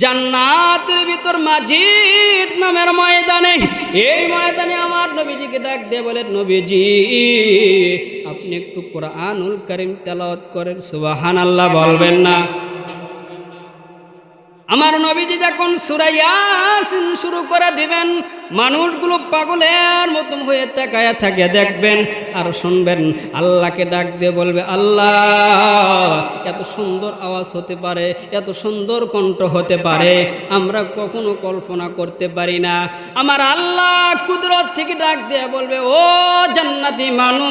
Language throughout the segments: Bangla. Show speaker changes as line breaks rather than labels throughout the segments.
জান্নাতের ভিতর মাজিদ নামের ময়দানে, এই ময়দানে আমার নবীজিকে ডাক দিয়ে বলেন, নবীজি আপনি একটু কুরআনুল কারীম তেলাওয়াত করেন। সুবহানাল্লাহ বলবেন না? আমার নবীজি যখন সূরা ইয়াসিন শুরু করে দিবেন, মানুষগুলো পাগলের মতন হয়ে তাকায়া থাকে দেখবেন আর শুনবেন। আল্লাহকে ডাক দিয়ে বলবে, আল্লাহ এত সুন্দর আওয়াজ হতে পারে, এত সুন্দর কণ্ঠ হতে পারে, আমরা কখনো কল্পনা করতে পারি না। আমার আল্লাহ কুদরত থেকে ডাক দিয়ে বলবে, ও জান্নাতি মানুষ,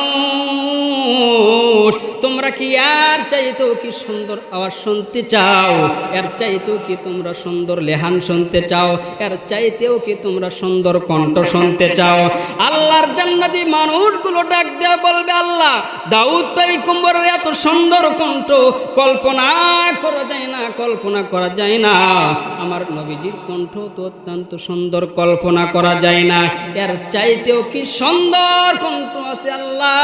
তোমরা কি এর চাইতেও কি সুন্দর আওয়াজ শুনতে চাও? এর চাইতেও কি তোমরা সুন্দর লেহান শুনতে চাও? এর চাইতেও কি তোমরা সুন্দর কণ্ঠ শুনতে চাও? আল্লাহর জান্নাতি মানুষগুলো ডাক দেয়া বলবে, আল্লাহ দাউদ পয়গম্বরের এত সুন্দর কণ্ঠ কল্পনা করা যায় না, কল্পনা করা যায় না। আমার নবীজির কণ্ঠ তো অত্যন্ত সুন্দর, কল্পনা করা যায় না। এর চাইতেও কি সুন্দর কণ্ঠ আছে আল্লাহ।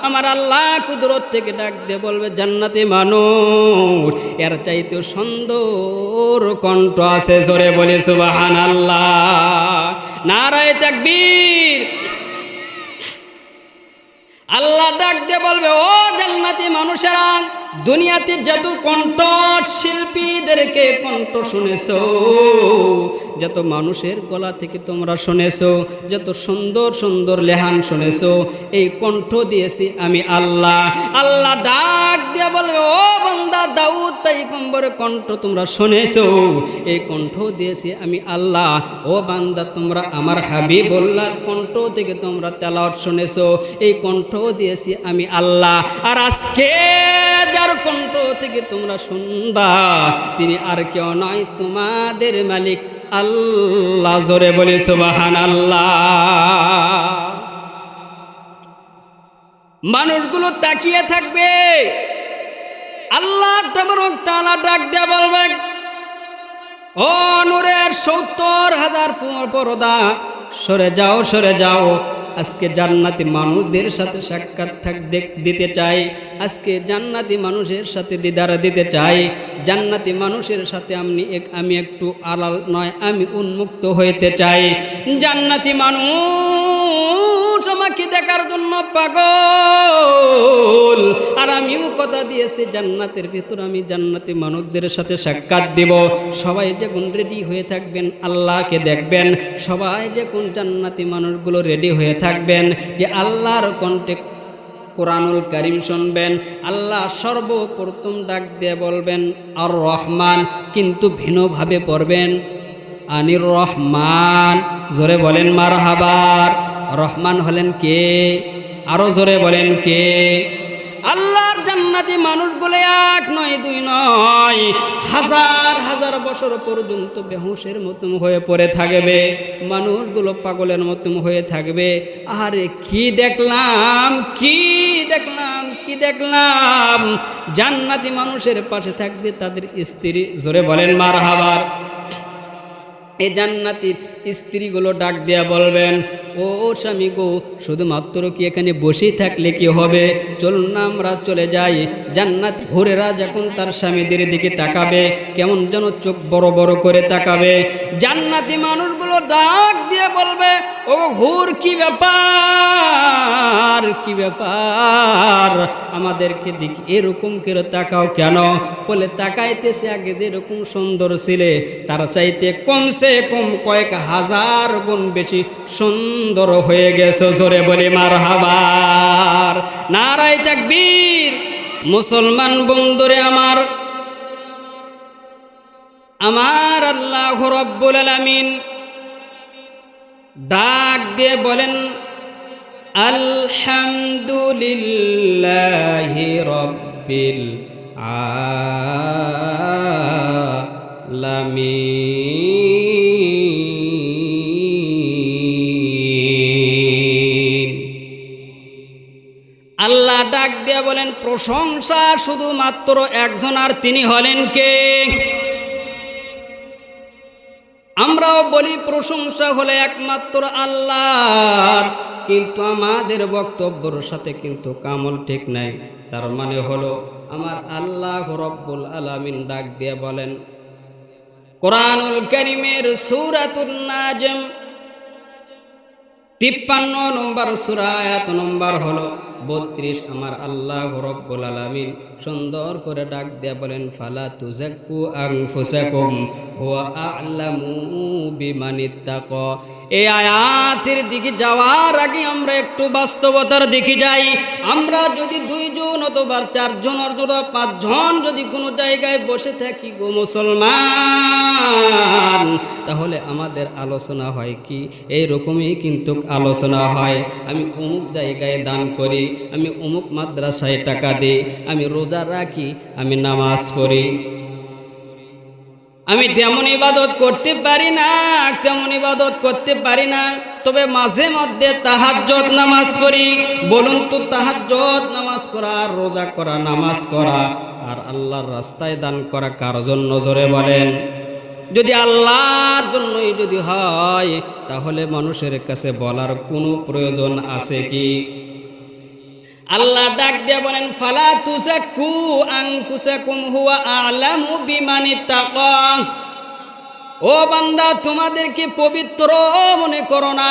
আমার আল্লাহ কুদরত থেকে ডাক দিয়ে বলবে, জান্নাতি মানুষ এর চাইতেও সুন্দর কণ্ঠ আছে। জোরে বলি সুবহানাল্লাহ, নারায়ে তাকবীর। আল্লাহ ডাক দিয়ে বলবে, ও জান্নাতি মানুষেরা, দুনিয়াতে যত কণ্ঠ শিল্পীদেরকে কণ্ঠ শুনেছো, যত মানুষের গলা থেকে তোমরা শুনেছো, যত সুন্দর সুন্দর লেহান শুনেছো, এই কণ্ঠ দিয়েছি আমি আল্লাহ। আল্লাহ ডাক দিয়ে বলবে, ও বান্দা দাউদ পয়গম্বরের কণ্ঠ তোমরা শুনেছো, এই কণ্ঠ দিয়েছি আমি আল্লাহ। ও বান্দা তোমরা আমার হাবিবুল্লাহর কণ্ঠ থেকে তোমরা তেলাওয়াত শুনেছো, এই কণ্ঠ দিয়েছি আমি আল্লাহ। আর আজকে যার কণ্ঠ থেকে তোমরা শুনবা, তিনি আর কেউ নয়, তোমাদের মালিক আল্লাহ। জোরে বলি সুবহানাল্লাহ। মানুষগুলো তাকিয়ে থাকবে, আল্লাহ তাবারক তাআলা ডাক দিয়ে বলবে, ও নূরের ৭০,০০০ পর্দা সরে যাও, সরে যাও। আজকে জান্নাতি মানুষদের সাথে সাক্ষাৎ দিতে চাই, আজকে জান্নাতি মানুষের সাথে দিদার দিতে চাই। জান্নাতি মানুষের সাথে আমি একটু আড়াল নয়, আমি উন্মুক্ত হইতে চাই। জান্নাতি মানুষ আমাকে দেখার জন্য পাগল, আর আমিও কথা দিয়েছি জান্নাতের ভিতর আমি জান্নাতি মানুষদের সাথে সাক্ষাৎ দিব। সবাই যখন রেডি হয়ে থাকবেন আল্লাহকে দেখবেন, সবাই যখন জান্নাতি মানুষগুলো রেডি হয়ে থাকবেন যে আল্লাহর কণ্ঠে কোরআনুল কারীম শুনবেন, আল্লাহ সর্বপ্রথম ডাক দিয়ে বলবেন আর রহমান, কিন্তু ভিন্নভাবে পড়বেন আনির রহমান। জোরে বলেন মারহাবার। রহমান হলেন কে? আরো জোরে বলেন কে? আল্লাহর জান্নাতি মানুষগুলো এক নয়, দুই নয়, হাজার হাজার বছর পর্যন্ত বেহুশের মতন হয়ে পড়ে থাকবে, মানুষগুলো পাগলের মতন হয়ে থাকবে। আরে কি দেখলাম, কি দেখলাম, কি দেখলাম! জান্নাতি মানুষের পাশে থাকবে তাদের স্ত্রী। জোরে বলেন মারহাবা। এই জান্নাতির স্ত্রীগুলো ডাক দিয়া বলবেন, ও স্বামী গো, শুধুমাত্র কি এখানে বসেই থাকলে কি হবে? চলুন না আমরা চলে যাই। জান্নাত হুরেরা যখন তার স্বামীদের দিকে তাকাবে, কেমন যেন চোখ বড় বড় করে তাকাবে। জান্নাতি মানুষগুলো ডাক দিয়ে বলবে, ও হুর, কি ব্যাপার, কি ব্যাপার? আমাদেরকে দিকে এরকম করে তাকাও কেন? বলে, তাকাইতেছে আগে যেরকম সুন্দর ছিলে তার চাইতে কমসে কম কয়েক হাজার গুণ বেশি সুন্দর হয়ে গেছে। জোরে বলি মারহাবা, নারায়ে তাকবীর। মুসলমান বন্ধুরে আমার, আমার আল্লাহ রাব্বুল আলামিন ডাক দিয়ে বলেন, আলহামদুলিল্লাহি রাব্বিল আলামিন। আল্লাহ ডাক দিয়ে বলেন, প্রশংসা শুধুমাত্র একজন, আর তিনি হলেন কে? আমরাও বলি প্রশংসা হলে একমাত্র আল্লাহর, কিন্তু আমাদের বক্তব্যের সাথে কিন্তু কামল ঠিক নাই। তার মানে হলো আমার আল্লাহ রব্বুল আলামিন ডাক দিয়ে বলেন, কোরআনুল কারীমের সূরাতুন নাজম 53 নম্বর সূরা, আয়াত নম্বর হলো 32। আমার আল্লাহ রাব্বুল আলামিন সুন্দর করে ডাক দিয়ে বলেন, ফালা তুযাক্কু আনফুসাকুম হুয়া আ'লামু বিমানিত্তাকা। এই আয়াতের দিকে যাওয়ার আগে আমরা একটু বাস্তবতার দিকে যাই। আমরা যদি 2 জন অথবা 4 জন অথবা 5 জন যদি কোনো জায়গায় বসে থাকি গো মুসলমান, তাহলে আমাদের আলোচনা হয় কি? এইরকমই কিন্তু আলোচনা হয়। আমি অমুক জায়গায় দান করি, আমি অমুক মাদ্রাসায় টাকা দিই, আমি রোজা রাখি, আমি নামাজ পড়ি, আমি তেমন ইবাদত করতে পারি না, তেমন ইবাদত করতে পারি না, তবে মাঝে মধ্যে তাহাজ্জুদ নামাজ পড়ি। বলুন তো, তাহাজ্জুদ নামাজ পড়া, রোজা করা, নামাজ করা আর আল্লাহর রাস্তায় দান করা কার জন্য জোরে বলেন? যদি আল্লাহর জন্যই যদি হয়, তাহলে মানুষের কাছে বলার কোনো প্রয়োজন আছে কি? আল্লাহ ডাক দিয়ে বলেন, ফালা তুযাক্কু আনফুসাকুম হুয়া আ'লামু বিমানিত্তাকা। ও বান্দা, তোমাদেরকে পবিত্র মনে করো না।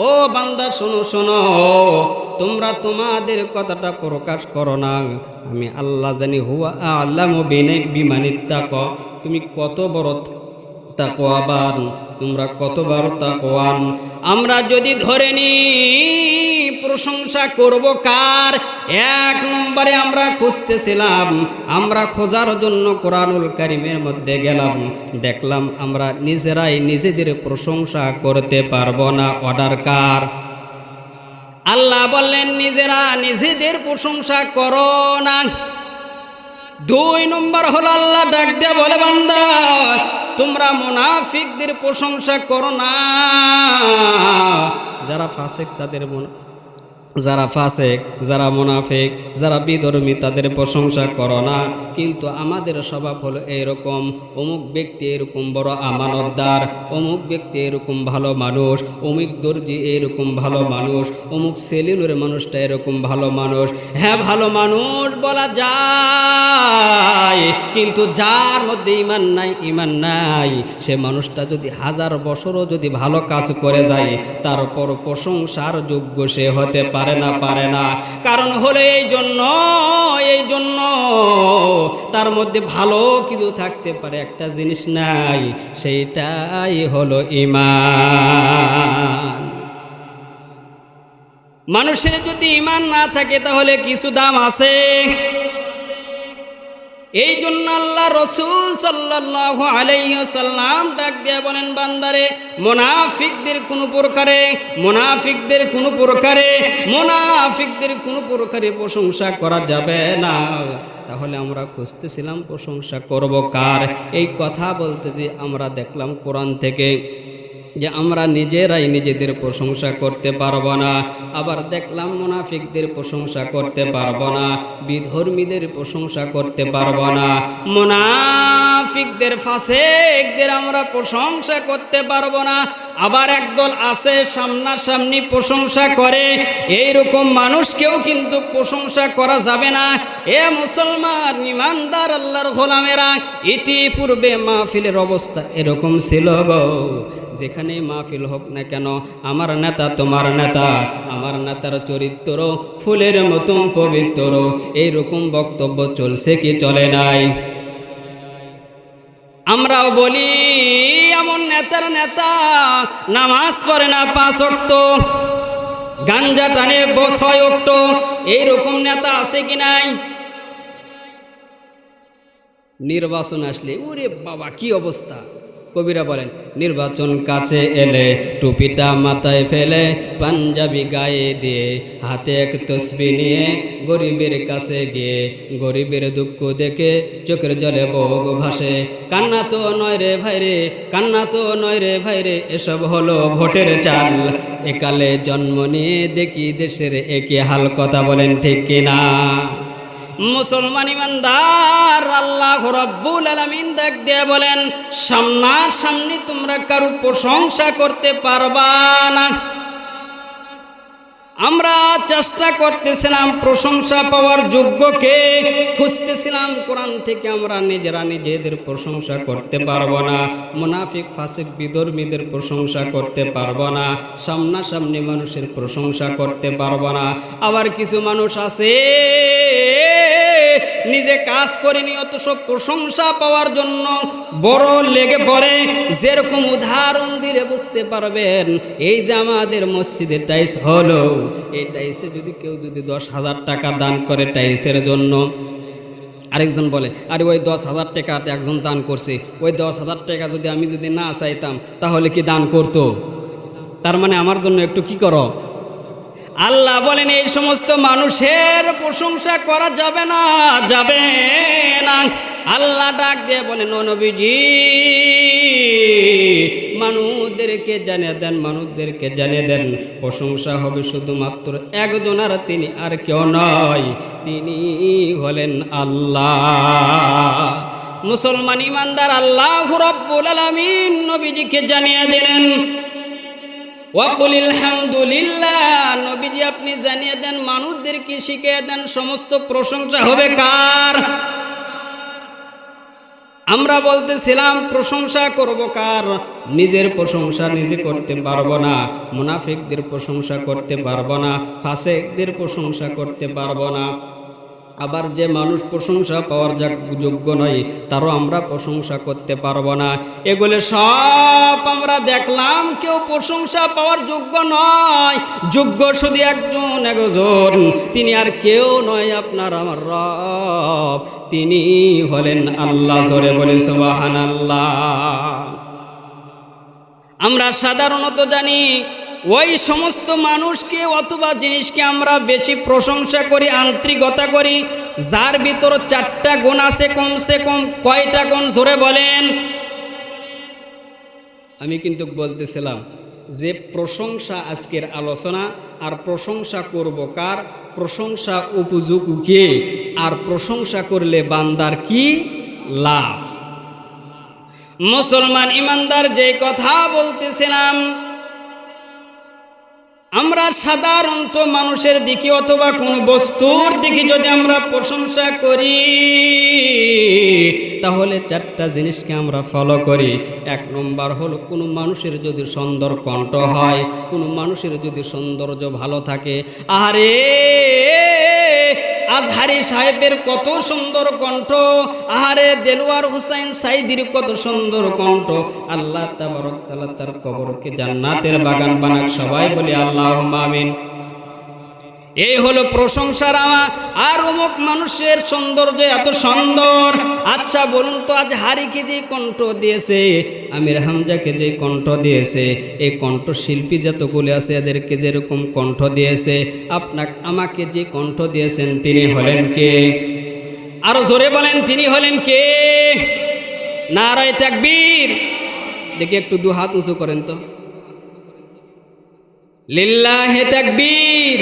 ও বান্দা, শোনো শোনো, তোমরা তোমাদের কথাটা প্রকাশ করো না। আমি আল্লাহ জানি, হুয়া আ'লামু বিমানিত্তাকা। তুমি কত বড় তাকওয়াবান, তোমরা কত বড় তাকওয়ান। আমরা যদি ধরে নি প্রশংসা করব কার? 1 নম্বরে আমরা খুঁজতেছিলাম, আমরা খোঁজার জন্য কোরআনুল কারীমের মধ্যে গেলাম, দেখলাম আমরা নিজেরাই নিজেদের প্রশংসা করতে পারবো না। অর্ডার কার? আল্লাহ বললেন, নিজেরা নিজেদের প্রশংসা করো না। 2 নম্বর হলো, আল্লাহ ডাক দিয়ে বলে, বান্দা তোমরা মুনাফিকদের প্রশংসা করো না। যারা ফাসিক তাদের যারা ফাসিক, যারা মুনাফিক, যারা বিধর্মী তাদের প্রশংসা করো না। কিন্তু আমাদের স্বভাব হলো এইরকম, অমুক ব্যক্তি এরকম বড় আমানতদার, অমুক ব্যক্তি এরকম ভালো মানুষ, অমুক দর্জি এরকম ভালো মানুষ, অমুক সেলুনের মানুষটা এরকম ভালো মানুষ। হ্যাঁ, ভালো মানুষ বলা যায়, কিন্তু যার মধ্যে ইমান নাই, সে মানুষটা যদি 1000 বছরও যদি ভালো কাজ করে যায়, তারপর প্রশংসার যোগ্য সে হতে পারে না। কারণ হলো এই জন্য তার মধ্যে ভালো কিছু থাকতে পারে, একটা জিনিস নাই, সেইটাই হলো ঈমান। মানুষের যদি ঈমান না থাকে তাহলে কিছু দাম আছে। এই জন্য আল্লাহ রাসূল সাল্লাল্লাহু আলাইহি ওয়াসাল্লাম ডাক দিয়ে বলেন, বান্দারে মুনাফিকদের কোনো প্রকারে প্রশংসা করা যাবে না। তাহলে আমরা খুঁজতেছিলাম প্রশংসা করব কার? এই কথা বলতে যে আমরা দেখলাম কোরআন থেকে যে আমরা নিজেরাই নিজেদের প্রশংসা করতে পারবো না। আবার দেখলাম মুনাফিকদের প্রশংসা করতে পারবো না, বিধর্মীদের প্রশংসা করতে পারবো না, মুনাফিকদের ফাসিকদের আমরা প্রশংসা করতে পারবো না। আবার একদল আছে সামনাসামনি প্রশংসা করে, এইরকম মানুষকেও কিন্তু প্রশংসা করা যাবে না। এ মুসলমান ইমানদার আল্লাহর গোলামেরা, ইতিপূর্বে মাহফিলের অবস্থা এরকম ছিল গো, যেখানে মাহফিল হোক না কেন, আমার নেতা তোমার নেতা, আমার নেতার চরিত্র ফুলের মতন পবিত্র, এইরকম বক্তব্য চলছে কি চলে নাই? আমরাও বলি এমন নেতার নেতা নামাজ পড়ে না 5 ওয়াক্ত, গাঞ্জা টানে 6 ওয়াক্ত, এইরকম নেতা আছে কি নাই? নির্বাচন আসলে ওরে বাবা কি অবস্থা! কবিরা বলেন, নির্বাচন কাছে এলে টুপিটা মাথায় ফেলে, পাঞ্জাবি গায়ে দিয়ে, হাতে এক তসবিহ নিয়ে গরিবের কাছে গিয়ে গরিবের দুঃখ দেখে চোখের জলে বুক ভাসে। কান্না তো নয় রে ভাইরে, কান্না তো নয় রে ভাইরে, এসব হলো ভোটের চাল। একালে জন্ম নিয়ে দেখি দেশের একই হাল। কথা বলেন ঠিক কিনা? মুসলমান ইমানদার, আল্লাহ রাব্বুল আলামিন ডাক দিয়ে বলেন, সামনাসামনি তোমরা কারো প্রশংসা করতে পারবা না। আমরা চেষ্টা করতেছিলাম প্রশংসা পাওয়ার যোগ্যকে খুঁজতেছিলাম কোরআন থেকে। আমরা নিজেরা নিজেদের প্রশংসা করতে পারবো না, মুনাফিক ফাসিক বিধর্মীদের প্রশংসা করতে পারবো না, সামনাসামনি মানুষের প্রশংসা করতে পারবো না। আবার কিছু মানুষ আছে নিজে কাজ করেনি অথচ প্রশংসা পাওয়ার জন্য বড় লেগে পড়ে। যেরকম উদাহরণ দিলে বুঝতে পারবেন, এই যে আমাদের মসজিদে টাইলস হলো, এই টাইলসে যদি কেউ 10,000 টাকা দান করে টাইলসের জন্য, আরেকজন বলে আরে ওই 10,000 টাকাতে একজন দান করছে, ওই 10,000 টাকা যদি আমি না চাইতাম তাহলে কি দান করতো? তার মানে আমার জন্য একটু কি করো। আল্লাহ বলেন এই সমস্ত মানুষের প্রশংসা করা যাবে না, যাবে না। আল্লাহ ডাক দিয়ে বলেন ও নবীজি, মানুষদেরকে জানিয়ে দেন, মানুষদেরকে জানিয়ে দেন প্রশংসা হবে শুধুমাত্র একজন, আর তিনি আর কেউ নয়, তিনি হলেন আল্লাহ। মুসলমান ইমানদার আল্লাহ রাব্বুল আলামিন নবীজিকে জানিয়ে দিলেন ওয়াকুলিল হামদুলিল্লাহ। নবীজি আপনি জানিয়ে দেন, মানুষদেরকে শিখিয়ে দেন সমস্ত প্রশংসা হবে কার? আমরা বলতেছিলাম প্রশংসা করব কার? নিজের প্রশংসা নিজে করতে পারবো না, মুনাফিকদের প্রশংসা করতে পারবো না, ফাসিকদের প্রশংসা করতে পারবো না। আবার যে মানুষ প্রশংসা পাওয়ার যোগ্য নয় তারও আমরা প্রশংসা করতে পারবো না। এগুলো সব আমরা দেখলাম, কেউ প্রশংসা পাওয়ার যোগ্য নয়। যোগ্য শুধু একজন, তিনি আর কেউ নয়, আপনার আমার রব, তিনি হলেন আল্লাহ। জোরে বলি সুবহানাল্লাহ। আমরা সাধারণত জানি ওই সমস্ত মানুষকে অথবা জিনিসকে আমরা বেশি প্রশংসা করি, আন্তরিকতা করি, যার ভিতর 4টা গুণ আছে কমসে কম। কয়টা গুণ? জোরে বলেন। আমি কিন্তু বলতেছিলাম যে প্রশংসা আজকের আলোচনা, আর প্রশংসা করব কার? প্রশংসা উপযোগী কে? আর প্রশংসা করলে বান্দার কি লাভ? মুসলমান ইমানদার যে কথা বলতেছিলাম, আমরা সাধারণত মানুষের দিকে অথবা কোন বস্তুর দিকে যদি আমরা প্রশংসা করি তাহলে 4টা জিনিসকে আমরা ফলো করি। 1 নম্বর হলো কোনো মানুষের যদি সুন্দর কণ্ঠ হয়, কোনো মানুষের যদি সৌন্দর্য ভালো থাকে, আরে আজহারি সাহেবের কত সুন্দর কণ্ঠ, আহারে দেলোয়ার হুসাইন সাইদির কত সুন্দর কণ্ঠ, আল্লাহ তাবারক তাআলা তার কবরকে জান্নাতের বাগান বানাক। সবাই বলি আল্লাহুম্মা আমিন। এই হলো প্রশংসার আর অমুক মানুষের সৌন্দর্য এত সুন্দর। আচ্ছা বলুন তো, আজ হারিকে যে কণ্ঠ দিয়েছে, আমির হামজাকে যে কণ্ঠ দিয়েছে, এই কণ্ঠ শিল্পী যতগুলো আছে এদেরকে যেরকম কণ্ঠ দিয়েছে, আপনাকে আমাকে যে কণ্ঠ দিয়েছেন তিনি হলেন কে? আরো জোরে বলেন, তিনি হলেন কে? নারায়ে তাকবীর। দেখি একটু 2 হাত উঁচু করেন তো। লিল্লাহি তাকবীর,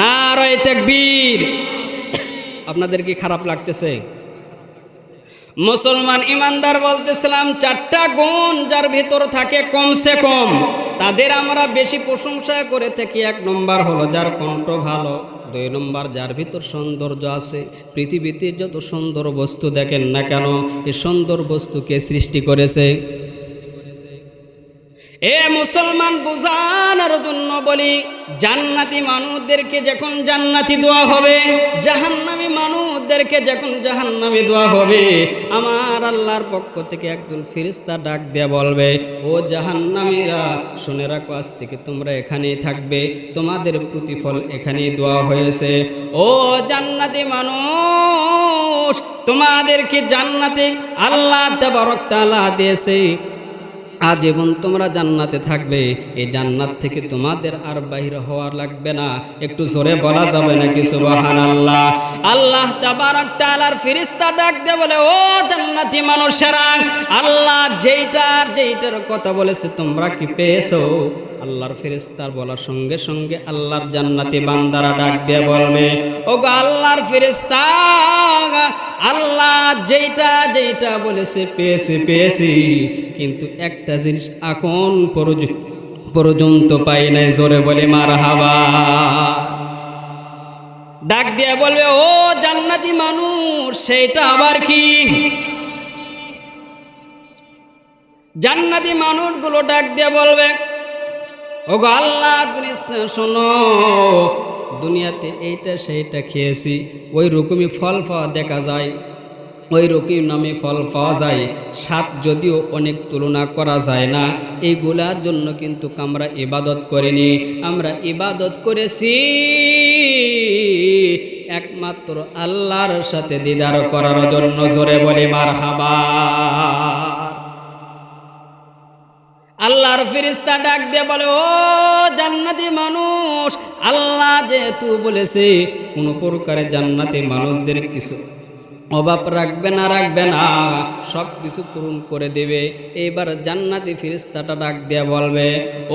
নারায়ে তাকবীর। আপনাদের কি খারাপ লাগতেছে? মুসলমান ইমানদার বলতেছিলাম 4টা গুণ যার ভিতর থাকে কমসে কম, তাদের আমরা বেশি প্রশংসা করে থাকি। 1 নম্বর হলো যার কণ্ঠ ভালো, 2 নম্বর যার ভিতর সৌন্দর্য আছে। পৃথিবীতে যত সুন্দর বস্তু দেখেন না কেন, এই সুন্দর বস্তুকে সৃষ্টি করেছে। এ মুসলমান বুঝানোর জন্য বলি, জান্নাতি মানুষদেরকে যখন জান্নাতি দোয়া হবে, জাহান্নামী মানুষদেরকে যখন জাহান্নামী দোয়া হবে, আমার আল্লাহর পক্ষ থেকে একজন ফেরেশতা ডাক দিয়ে বলবে, ও জাহান্নামীরা শুনে রাখো, আজ থেকে তোমরা এখানেই থাকবে, তোমাদের প্রতিফল এখানেই দোয়া হয়েছে। ও জান্নাতি মানুষ, তোমাদেরকে জান্নাতে আল্লাহ তাবারক তাআলা দিয়েছে, আজীবন তোমরা জান্নাতে থাকবে। এই জান্নাত থেকে তোমাদের আর বাইর হওয়ার লাগবে না। একটু জোরে বলা যাবে নাকি সুবহানাল্লাহ? আল্লাহ তাবারক তাআলার ফেরেশতা ডাক দিয়ে বলে, ও জান্নাতি মানুষেরা, আল্লাহ যেইটার কথা বলেছে তোমরা কি পেয়েছো? আল্লাহর ফেরেশতার বলার সঙ্গে সঙ্গে আল্লাহর জান্নাতি বান্দারা ডাক দিয়ে বলবে, ও গো আল্লাহর ফেরেশতা, আল্লাহ যেইটা বলেছে পেয়েছি, কিন্তু একটা জিনিস এখন পর্যন্ত পাই নাই। জোরে বলে মারহাবা। ডাক দিয়ে বলবে, ও জান্নাতি মানুষ, সেইটা আবার কি? জান্নাতি মানুষগুলো ডাক দিয়ে বলবে, ওগো আল্লাহর ফেরেশতা শোনো, দুনিয়াতে এইটা সেইটা খেয়েছি, ওই রকমই ফল পাওয়া দেখা যায়, ওই রকম নামে ফল পাওয়া যায়, স্বাদ যদিও অনেক তুলনা করা যায় না। এইগুলার জন্য কিন্তু আমরা ইবাদত করিনি, আমরা ইবাদত করেছি একমাত্র আল্লাহর সাথে দিদার করার জন্য। জোরে বলি মারহাবা। আল্লাহর ফেরেশতা ডাক দিয়ে বলে, ও জান্নাতি মানুষ, আল্লাহ যেহেতু বলেছে কোনো প্রকারে জান্নাতি মানুষদের কিছু অভাব রাখবে না, সব কিছু পূরণ করে দেবে। এবার জান্নাতি ফেরেশতাটা ডাক দিয়ে বলবে,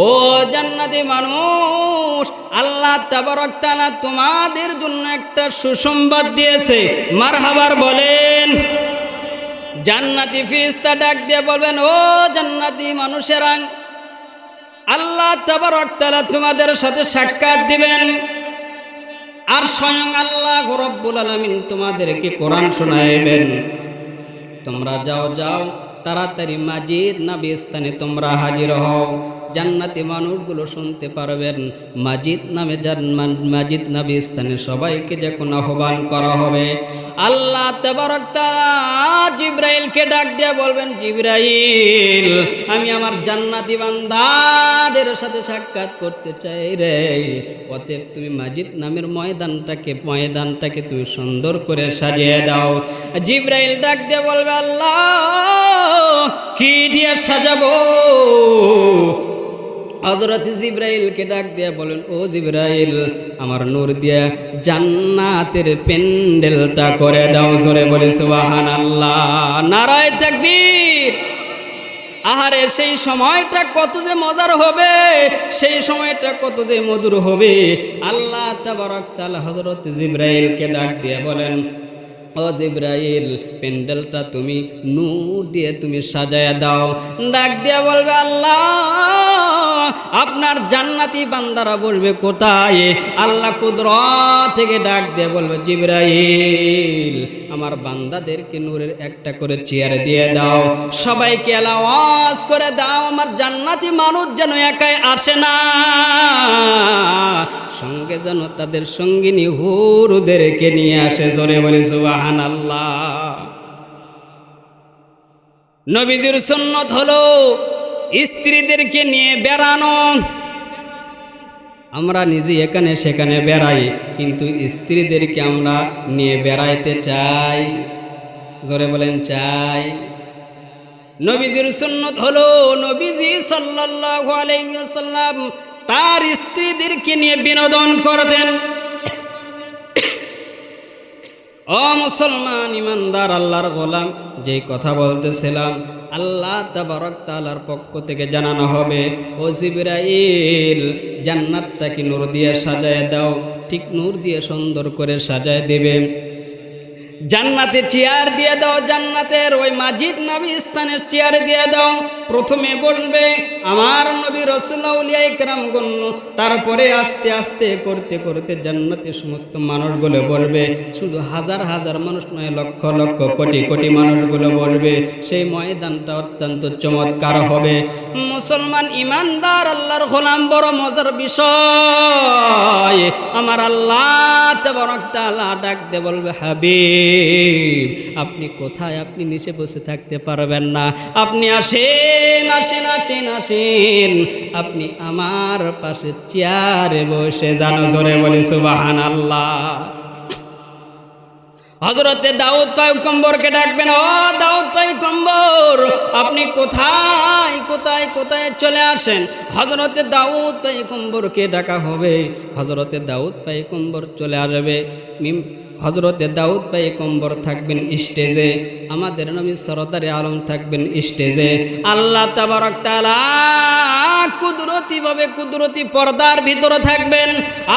ও জান্নাতি মানুষ, আল্লাহ তাবারক তাআলা তোমাদের জন্য একটা সুসংবাদ দিয়েছে। মারহাবার বলেন। জান্নাতি ফেরেশতা ডাক দিয়ে বলবেন, ও জান্নাতি মানুষেরা, আল্লাহ তাবারক তাআলা তোমাদের সাথে সাক্ষাৎ দিবেন, আর স্বয়ং আল্লাহ রব্বুল আলামিন তোমাদেরকে কোরআন শোনাইবেন। তোমরা যাও তাড়াতাড়ি মাজিদ নবী স্থানে তোমরা হাজির হও। জান্নাতি মানুষগুলো শুনতে পারবেন মাজিদ নবী স্থানে সবাইকে যখন আহ্বান করা হবে, আল্লাহ তাবারক তাআলা জিবরাইলকে ডাক দিয়ে বলবেন, জিবরাইল, আমি আমার জান্নাতি বান্দাদের সাথে সাক্ষাৎ করতে চাই রে। অতএব তুমি মাজিদ নামের ময়দানটাকে তুমি সুন্দর করে সাজিয়ে দাও। জিবরাইল ডাক দিয়ে বলবে, আল্লাহ কি দিয়ে সাজাবো? হযরত জিবরাইলকে ডাক দিয়া বলেন, ও জিবরাইল, আমার নূর দিয়া জান্নাতের প্যান্ডেলটা করে দাও। জোরে বলে সুবহানাল্লাহ, নারায়ে তাকবীর। আহারে সেই সময়টা কত যে মজার হবে, সেই সময়টা কত যে মধুর হবে। আল্লাহ তাবারক তাআলা হযরত জিবরাইলকে ডাক দিয়া বলেন, ও জিবরাইল, প্যান্ডেলটা তুমি নূর দিয়ে তুমি সাজায়া দাও। ডাক দিয়া বলবে, আল্লাহ আপনার জান্নাতি বান্দারা বসবে কোথায়? আল্লাহ কুদরত থেকে ডাক দিয়ে বলবে, জিবরাইল, আমার বান্দাদেরকে নূরের একটা করে চেয়ার দিয়ে দাও, সবাইকে আওয়াজ করে দাও, আমার জান্নাতি মানুষ যেন একাই আসে না, সঙ্গে যেন তাদের সঙ্গিনী হুরদেরকে নিয়ে আসে। জোরে বলি সুবহানাল্লাহ। নবীজির সুন্নত হলো স্ত্রীদেরকে নিয়ে বেড়ানো। আমরা নিজে এখানে সেখানে বেড়াই, কিন্তু স্ত্রীদেরকে আমরা নিয়ে বেড়াইতে চাই। জোরে বলেন চাই। নবীজির সুন্নত হলো নবীজি সাল্লাল্লাহু আলাইহি ওয়াসাল্লাম তার স্ত্রীদেরকে নিয়ে বিনোদন করতেন। ও মুসলমান ইমানদার আল্লাহর গোলাম, যে কথা বলতেছিলাম, আল্লাহ তাবারক তাআলার পক্ষ থেকে জানানো হবে, ও জিবরাইল, জান্নাতটাকে নূর দিয়ে সাজায় দাও। ঠিক নূর দিয়ে সুন্দর করে সাজায় দেবে। জান্নাতে চেয়ার দিয়ে দাও, জান্নাতের ওই মাজিদ নবী স্থানের চেয়ার দিয়ে দাও। প্রথমে বসবে আমার নবী রাসূল আউলিয়া ইকরামগণ, তারপরে আস্তে আস্তে করতে করতে জান্নাতের সমস্ত মানুষগুলো বলবে। শুধু হাজার হাজার মানুষ নয়, লক্ষ লক্ষ কোটি কোটি মানুষগুলো বলবে। সেই ময়দানটা অত্যন্ত চমৎকার হবে। মুসলমান ইমানদার আল্লাহর গোলাম, বড় মজার বিষয়, আমার আল্লাহ তাবারক তাআলা ডাক দিয়ে বলবে, হাবিব, আপনি কোথায়? আপনি নিচে বসে থাকতে পারবেন না, আপনি আসেন আসেন আসেন আসেন, আপনি আমার পাশে চেয়ারে বসে যান। জোরে বলি সুবহানাল্লাহ। হযরতে দাউদ পয়গম্বরকে ডাকবেন, ও দাউদ পয়গম্বর, আপনি কোথায় কোথায় কোথায় চলে আসেন। হযরতে দাউদ পয়গম্বরকে ডাকা হবে। হযরতে দাউদ পয়গম্বর চলে আসবে। হযরতে দাউদ পয়গম্বর থাকবেন স্টেজে, আমাদের নবী সরদারে আলম থাকবেন স্টেজে। আল্লাহ তাবারক তাআলা কুদরতি পর্দার ভিতরে থাকবেন,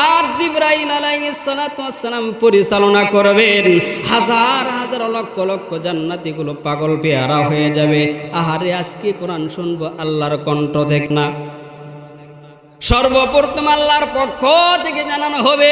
আর জিবরাইল আলাইহিস সালাতু ওয়াস সালাম পরিচালনা করবেন। হাজার হাজার লক্ষ লক্ষ জান্নাতীগুলো পাগল পেয়ারা হয়ে যাবে। আহারে, আজকে কোরআন শুনবো আল্লাহর কণ্ঠ থেকে না, সর্বপ্রথম আল্লাহর পক্ষ থেকে জানানো হবে,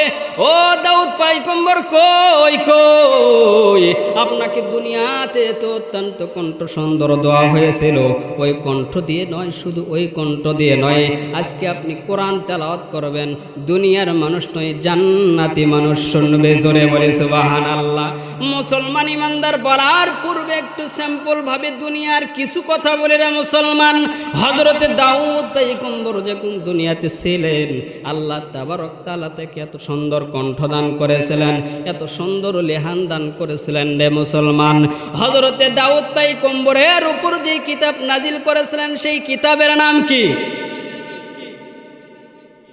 ও দাউদ পয়গম্বর কই কই, আপনাকে দুনিয়াতে তো অত্যন্ত কণ্ঠ সুন্দর দেওয়া হয়েছিল, ওই কণ্ঠ দিয়ে নয়, শুধু ওই কণ্ঠ দিয়ে নয়, আজকে আপনি কোরআন তেলাওয়াত করবেন, দুনিয়ার মানুষ নয় জান্নাতি মানুষ শুনবে। জোরে বলে সুবহানাল্লাহ। মুসলমান ইমানদার বলার পূর্বে একটু স্যাম্পল ভাবে দুনিয়ার কিছু কথা বলে রে মুসলমান। হযরতে দাউদ পয়গম্বর যখন দুনিয়াতে ছিলেন, আল্লাহ তাবারক তাআলা তাকে এত সুন্দর কণ্ঠ দান করেছিলেন, এত সুন্দর লেহান দান করেছিলেন রে মুসলমান। হযরতে দাউদ পয়গম্বরের উপর যে কিতাব নাজিল করেছিলেন, সেই কিতাবের নাম কি?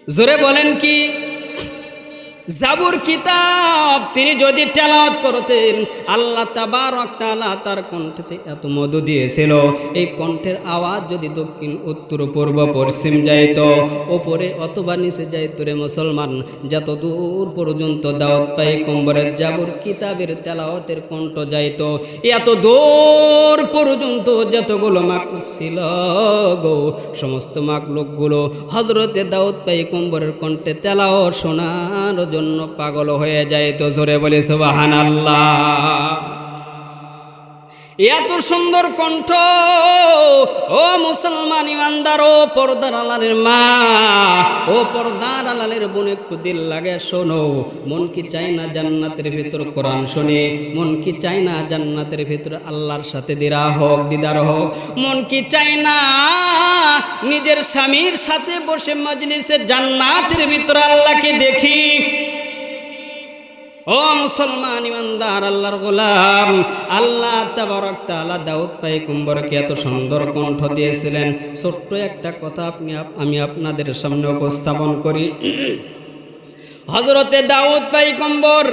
জোরে বলেন কি? জাবুর কিতাব। তিনি যদি তেলাওয়াত করতেন, আল্লাহ তাবারক তাআলা তার কণ্ঠে এত মধু দিয়েছিল, এই কণ্ঠের আওয়াজ যদি দক্ষিণ উত্তর পূর্ব পশ্চিম যাইত, ওপরে অথবা নিচে যাইত রে মুসলমান, যত দূর পর্যন্ত দাউদ পয়গম্বরের জাবুর কিতাবের তেলাওয়াতের কণ্ঠ যাইত, এত দূর পর্যন্ত যতগুলো মাখলুক ছিল গো, সমস্ত মাখলুকগুলো হযরতে দাউদ পয়গম্বরের কণ্ঠে তেলাওয়াত শোনার জন্য পাগল হয়ে যায়। তো জোরে বলে সুবহানাল্লাহ। এত সুন্দর কণ্ঠ। ও মুসলমান ইমানদার, ও পর্দার আলালের মা, ও পর্দার আলালের বোন, একটু দিল লাগে শোনো। মন কি চায় না জান্নাতের ভিতর কোরআন শুনে? মন কি চায় না জান্নাতের ভিতর আল্লাহর সাথে দিদার হোক? মন কি চায় না নিজের স্বামীর সাথে বসে মজলিসে জান্নাতের ভিতর আল্লাহকে দেখি? ও মুসলমান ইমানদার আল্লাহর গোলাম, আল্লাহ তাবারক তাআলা দাউদ পয়গম্বরকে এত সুন্দর কণ্ঠ দিয়েছিলেন। ছোট্ট একটা কথা আমি আপনাদের সামনে উপস্থাপন করি। হযরতে দাউদ পয়গম্বর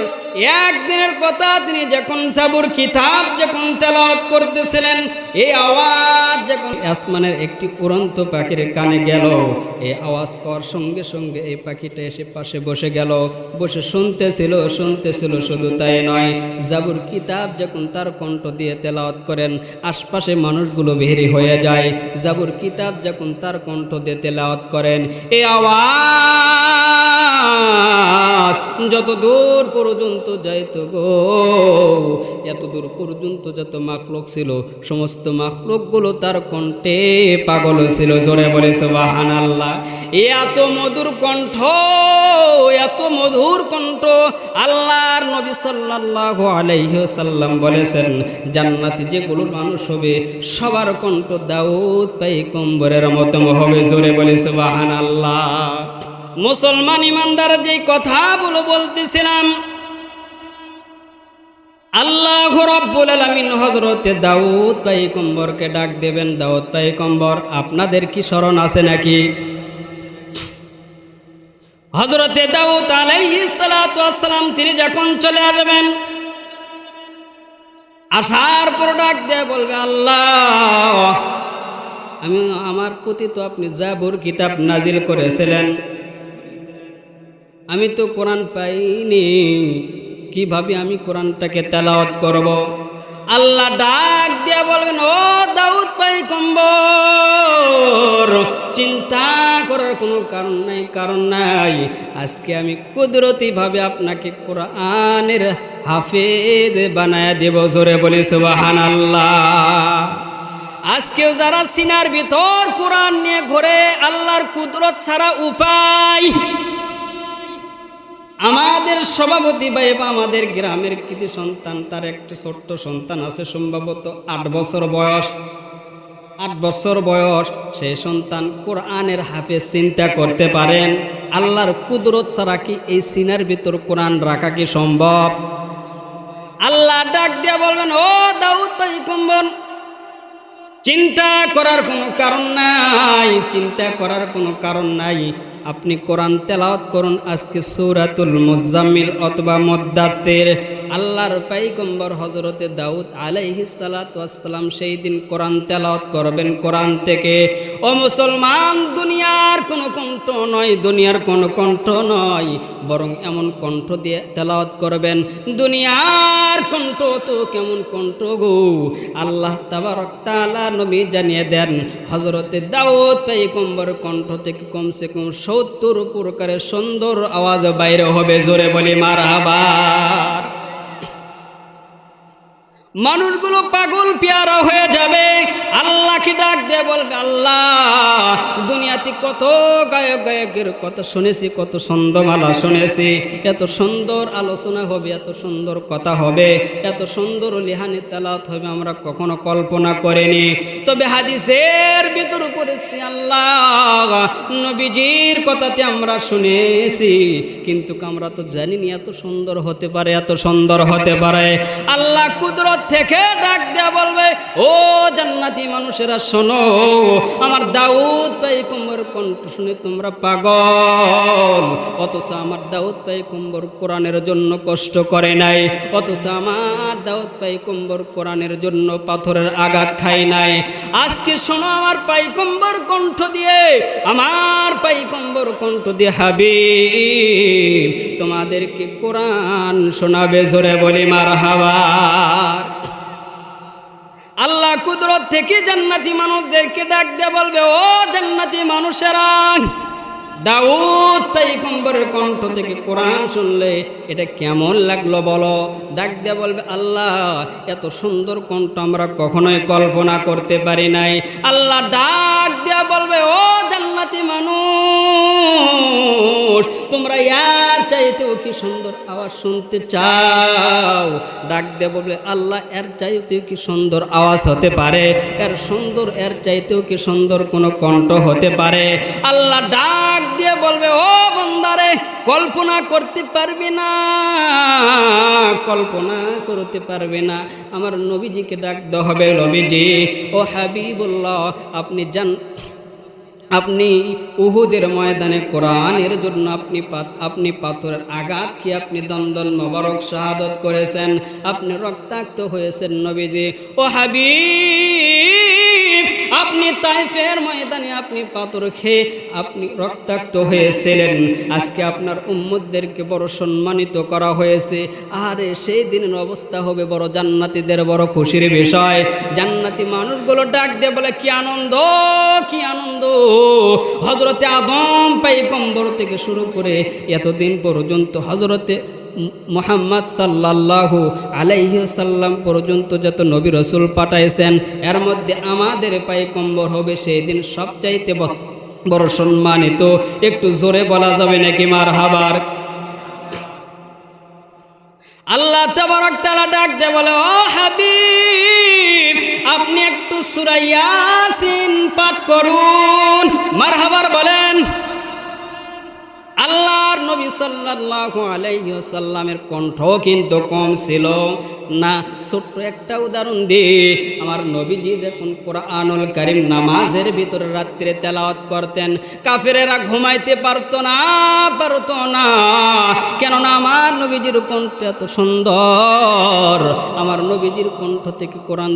একদিনের কথা, তিনি যখন জাবুর কিতাব যখন তেলাওয়াত করতেছিলেন, এই আওয়াজ যখন আসমানের একটি উড়ন্ত পাখির কানে গেল, এই আওয়াজ পাওয়ার সঙ্গে সঙ্গে এই পাখিটা এসে পাশে বসে গেল, বসে শুনতেছিল। শুধু তাই নয়, জাবুর কিতাব যখন তার কণ্ঠ দিয়ে তেলাওয়াত করেন, আশপাশে মানুষগুলো বেরি হয়ে যায়। জাবুর কিতাব যখন তার কণ্ঠ দিয়ে তেলাওয়াত করেন, এই আওয়াজ যত দূর পর্যন্ত যাইত গো, এত দূর পর্যন্ত যত মাখলুক ছিল, সমস্ত মাখলুকগুলো তার কণ্ঠে পাগল ছিল। জোরে বলে সুবহানাল্লাহ। এত মধুর কণ্ঠ, এত মধুর কণ্ঠ। আল্লাহর নবী সাল্লাল্লাহু আলাইহি ওয়াসাল্লাম বলেছেন, জান্নাতে যেগুলো মানুষ হবে সবার কণ্ঠ দাউদ পয়গম্বরের মতো হবে। জোরে বলে সুবহানাল্লাহ। মুসলমান ইমানদার যে কথাগুলো বলতেছিলাম, আল্লাহ রাব্বুল আলামিন হযরতে দাউদ পয়গম্বরকে ডাক দেবেন, দাউদ পয়গম্বর আপনাদের কি স্মরণ আছে নাকি? হযরতে দাউদ আলাইহিস সালাতু ওয়াস সালাম তিনি যখন চলে আসবেন, আসার পর ডাক দিয়ে বলবে, আল্লাহ আমার প্রতি তো আপনি জাবুর কিতাব নাজিল করেছিলেন, আমি তো কোরআন পাইনি, কিভাবে আমি কোরআনটাকে তেলাওয়াত করব? আল্লাহ ডাক দিয়ে বলবেন, ও দাউদ পয়গম্বর, চিন্তা করার কোনো কারণ নাই। আজকে আমি কুদরতিভাবে আপনাকে কোরআনের হাফেজ বানায় দেব। জোরে বলি সুবহানাল্লাহ। আজকেও যারা সিনার ভিতর কোরআন নিয়ে ঘোরে, আল্লাহর কুদরত ছাড়া উপায়। আমাদের সভাপতি ভাই বা আমাদের গ্রামের কৃতি সন্তান, তার একটা ছোট্ট সন্তান আছে, সম্ভবত 8 বছর বয়স। 8 বছর বয়স সেই সন্তান কোরআনের হাফেজ। চিন্তা করতে পারেন, আল্লাহর কুদরত ছাড়া কি এই সিনার ভিতর কোরআন রাখা কি সম্ভব? আল্লাহ ডাক দিয়ে বলবেন, ও দাউদ পয়গম্বর, চিন্তা করার কোনো কারণ নাই, চিন্তা করার কোনো কারণ নাই। আপনি কোরআন তেলাওয়াত করুন। আজকে সূরাতুল মুজাম্মিল অথবা মুদ্দাথির আল্লাহর পয়গম্বর হযরতে দাউদ আলাইহিস সালাতু ওয়াস সালাম সেই দিন কোরআন তেলাওয়াত করবেন কোরআন থেকে। ও মুসলমান, দুনিয়ার কোনো কণ্ঠ নয়, দুনিয়ার কোনো কণ্ঠ নয়, বরং এমন কণ্ঠ দিয়ে তেলাওয়াত করবেন, দুনিয়ার কণ্ঠ তো কেমন কণ্ঠ গো। আল্লাহ তাবারক তাআলা নবী জানিয়ে দেন হযরতে দাউদ পয়গম্বর কণ্ঠ থেকে কমসে কম 70 প্রকারের সুন্দর আওয়াজ বাইরে হবে। জোরে বলি মারহাবা। মানুষগুলো পাগল পেয়ারা হয়ে যাবে, আল্লাহকে ডাক দিয়ে বলবে, আল্লাহ দুনিয়াতে কত গায়ক গায়কের কথা শুনেছি, কত ছন্দমালা শুনেছি, এত সুন্দর আলোচনা হবে, এত সুন্দর কথা হবে, এত সুন্দর লিহানি তেলাওয়াত হবে, আমরা কখনো কল্পনা করিনি। তবে হাদিসের ভিতর পড়েছি আল্লাহ নবীজির কথাতে আমরা শুনেছি, কিন্তু আমরা তো জানিনি এত সুন্দর হতে পারে, এত সুন্দর হতে পারে। আল্লাহ কুদরত থেকে ডাক দেয়া বলবে, ও জান্নাতি মানুষেরা শোনো, আমার দাউদ পয়গম্বর কণ্ঠ শুনে তোমরা পাগল, অথচ আমার দাউদ পয়গম্বর কোরআনের জন্য কষ্ট করে নাই, অথচ আমার দাউদ পয়গম্বর কোরআনের জন্য পাথরের আঘাত খায় নাই। আজকে শোনো আমার পয়গম্বর কণ্ঠ দিয়ে, আমার পয়গম্বর কণ্ঠ দিয়ে হাবিব তোমাদেরকে কোরআন শোনাবে। জোরে বলি মারহাবা। আল্লাহ কুদরত থেকে জান্নাতি মানুষদেরকে ডাক দিয়ে বলবে, ও জান্নাতি মানুষেরা, দাউদ পয়গম্বরের কণ্ঠ থেকে কোরআন শুনলে এটা কেমন লাগলো বলো। ডাক দিয়ে বলবে, আল্লাহ এত সুন্দর কণ্ঠ আমরা কখনোই কল্পনা করতে পারি নাই। আল্লাহ ডাক দিয়ে বলবে, ও জান্নাতি মানুষ, তোমরা ইয়ার চাইতেও কি সুন্দর আওয়াজ শুনতে চাও? ডাক দিয়ে বলবে, আল্লাহ এর চাইতেও কি সুন্দর আওয়াজ হতে পারে, এর সুন্দর, এর চাইতেও কি সুন্দর কোনো কণ্ঠ হতে পারে? আল্লাহ ডাক দিয়ে বলবে, ও বান্দারে, কল্পনা করতে পারবে না, কল্পনা করতে পারবে না। আমার নবীজিকে ডাক দেওয়া হবে, নবীজি ও হাবিবুল্লাহ, আপনি উহুদের ময়দানে কোরআনের জন্য আপনি পাথরের আঘাত কি আপনি দন্দন মোবারক শাহাদত করেছেন, আপনি রক্তাক্ত হয়েছেন নবীজি। ও হাবিব, আপনি তাইফের ময়দানে আপনি পাথর খেয়ে আপনি রক্তাক্ত হয়েছিলেন, আজকে আপনার উম্মতদেরকে বড় সম্মানিত করা হয়েছে। আরে সেই দিনের অবস্থা হবে বড় জান্নাতীদের বড় খুশির বিষয়। জান্নাতি মানুষগুলো ডাক দিয়ে বলে, কি আনন্দ, কি আনন্দ। হযরতে আদম পয়গম্বর থেকে শুরু করে এতদিন পর্যন্ত হযরতে মুহাম্মদ সাল্লাল্লাহু আলাইহি ওয়াসাল্লাম পর্যন্ত যত নবী রাসূল পাঠাইছেন, এর মধ্যে আমাদের পয়গম্বর হবে সেই দিন সবচাইতে বড় সম্মানিত। একটু জোরে বলা যাবে নাকি মারহাবা? আল্লাহ তাবারক তাআলা ডাক দিয়ে বলে, ও হাবিব, আপনি একটু সূরা ইয়াসিন পাঠ করুন। মারহাবা বলেন। আল্লাহর নবী সাল্লাল্লাহু আলাইহি ওয়াসাল্লামের কণ্ঠ কিন্তু কম ছিল না। ছোট্ট একটা উদাহরণ দিই, আমার নবীজি যখন কোরআনুল কারীম নামাজের ভিতরে রাত্রে তেলাওয়াত করতেন, কাফেরেরা ঘুমাইতে পারতো না। কেননা আমার নবীজির কণ্ঠ এত সুন্দর। আমার নবীজির কণ্ঠ থেকে কোরআন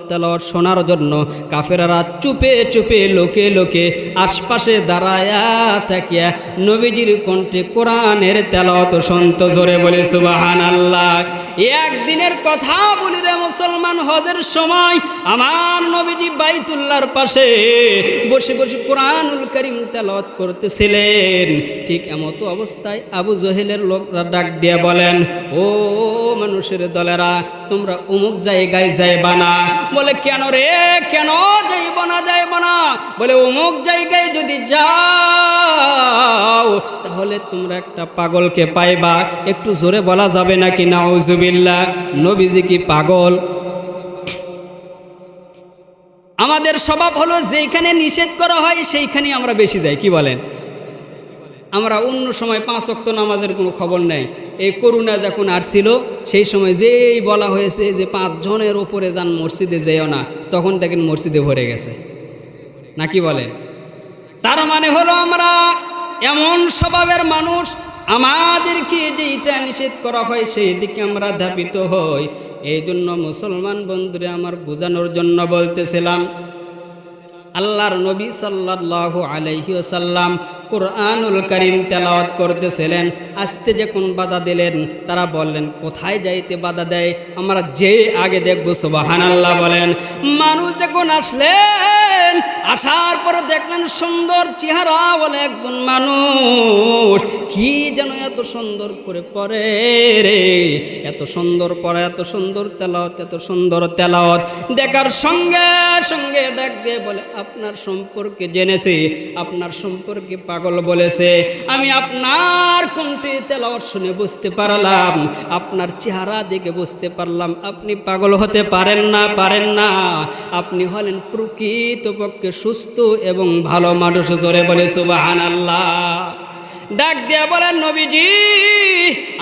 তেলাওয়াত শোনার জন্য কাফেরেরা চুপে চুপে লোকে লোকে আশপাশে দাঁড়ায়া থাকিয়া নবীজির কণ্ঠে কোরআনের তেলাওয়াত শুনত। জোরে বলে সুবহানাল্লাহ। একদিনের কথা বলি রে মুসলমান, হজের সময় আমার নবীজি বাইতুল্লাহর পাশে বসে বসে কোরআনুল কারীম তেলাওয়াত করতেছিলেন। ঠিক এমতো অবস্থায় আবু জহেলের লোকরা ডাক দিয়ে বলেন, ও মানুষের দলেরা, তোমরা অমুক জায়গায় যাইবা না। বলে, কেন রে, কেন যাইব না? যাইব না বলে, অমুক জায়গায় যদি যাও তাহলে তোমরা একটা পাগলকে পাইবা। একটু জোরে বলা যাবে নাকি নাউজুবিল্লাহ? নবীজি কি পাগল? আমাদের স্বভাব হলো যেখানে নিষেধ করা হয় সেইখানেই আমরা বেশি যাই। কি বলেন? আমরা অন্য সময় 5 ওয়াক্ত নামাজের কোনো খবর নেই। এই করোনা যখন আসছিল সেই সময় যেই বলা হয়েছে যে 5 জনের ওপরে যান মসজিদে যেও না, তখন দেখেন মসজিদে ভরে গেছে। নাকি বলেন? তার মানে হলো আমরা এমন স্বভাবের মানুষ, আমাদেরকে যেইটা নিষেধ করা হয় সেই দিকে আমরা ধাবিত হই। এই জন্য মুসলমান বন্ধুরা আমার বোঝানোর জন্য বলতেছিলাম, আল্লাহর নবী সাল্লাল্লাহু আলাইহি ওয়াসাল্লাম কুরআনুল কারীম তেলাওয়াত করতেছিলেন। আসতে যখন বাধা দিলেন, তারা বললেন কোথায় যাইতে বাধা দেয়, আমরা যে আগে দেখব। সুবহানাল্লাহ বলেন। মানুষ যখন আসলেন, আসার পরে দেখলেন সুন্দর চেহারা বলে একজন মানুষ, কি যেন এত সুন্দর করে পড়ে রে, এত সুন্দর পড়ে, এত সুন্দর তেলাওয়াত, এত সুন্দর তেলাওয়াত। দেখার সঙ্গে সঙ্গে ডাক দিয়ে বলে আপনার সম্পর্কে জেনেছি, আপনার সম্পর্কে পাগল বলেছে, আমি আপনার কণ্ঠে তেলাওয়াত শুনে বুঝতে পারলাম, আপনার চেহারা দেখে বুঝতে পারলাম আপনি পাগল হতে পারেন না, পারেন না। আপনি হলেন প্রকৃতপক্ষে সুস্থ এবং ভালো মানুষ। জোরে বলে সুবহানাল্লাহ। ডাক দিয়া বলেন নবীজি,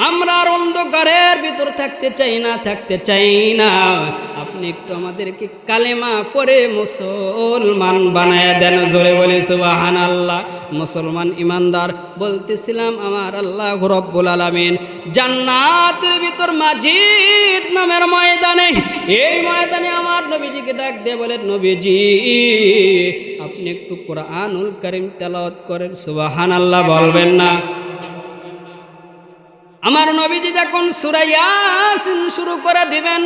আমরা আর অন্ধকারের ভিতর থাকতে চাই না, থাকতে চাই না। আপনি একটু আমাদেরকে কালেমা পড়ে মুসলমান বানায় দেন। জোরে বলে সুবহানাল্লাহ। মুসলমান ইমানদার বলতেছিলাম, আমার আল্লাহ রব্বুল আলামিন জান্নাতের ভিতর মাজিদ নামের ময়দানে, এই ময়দানে আমার নবীজিকে ডাক দিয়ে বলেন নবীজি আপনি একটু কুরআনুল কারীম তেলাওয়াত করেন। সুবহানাল্লাহ বলবেন না? আমার নবীজি যখন সূরা ইয়াসিন শুরু করে দিবেন,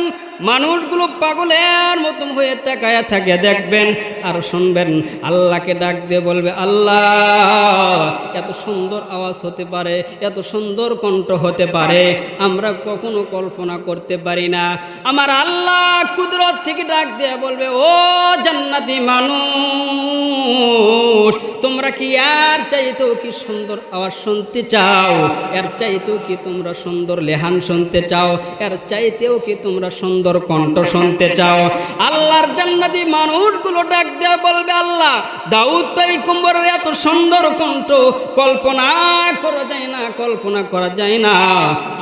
মানুষগুলো পাগলের মতন হয়ে তাকায়া থাকে দেখবেন আর শুনবেন। আল্লাহকে ডাক দিয়ে বলবে, আল্লাহ এত সুন্দর আওয়াজ হতে পারে, এত সুন্দর কণ্ঠ হতে পারে, আমরা কখনো কল্পনা করতে পারি না। আমার আল্লাহ কুদরত থেকে ডাক দিয়ে বলবে, ও জান্নাতি মানুষ, তোমরা কি আর চাইতেও কি সুন্দর আওয়াজ শুনতে চাও? এর চাইতেও কি তোমরা সুন্দর লেহান শুনতে চাও? এর চাইতেও কি তোমরা সুন্দর কণ্ঠ শুনতে চাও? আল্লাহর জান্নাতি মানুষগুলো ডাক দিয়ে বলবে, আল্লাহ দাউদ পয়গম্বরের এত সুন্দর কণ্ঠ কল্পনা করা যায় না, কল্পনা করা যায় না।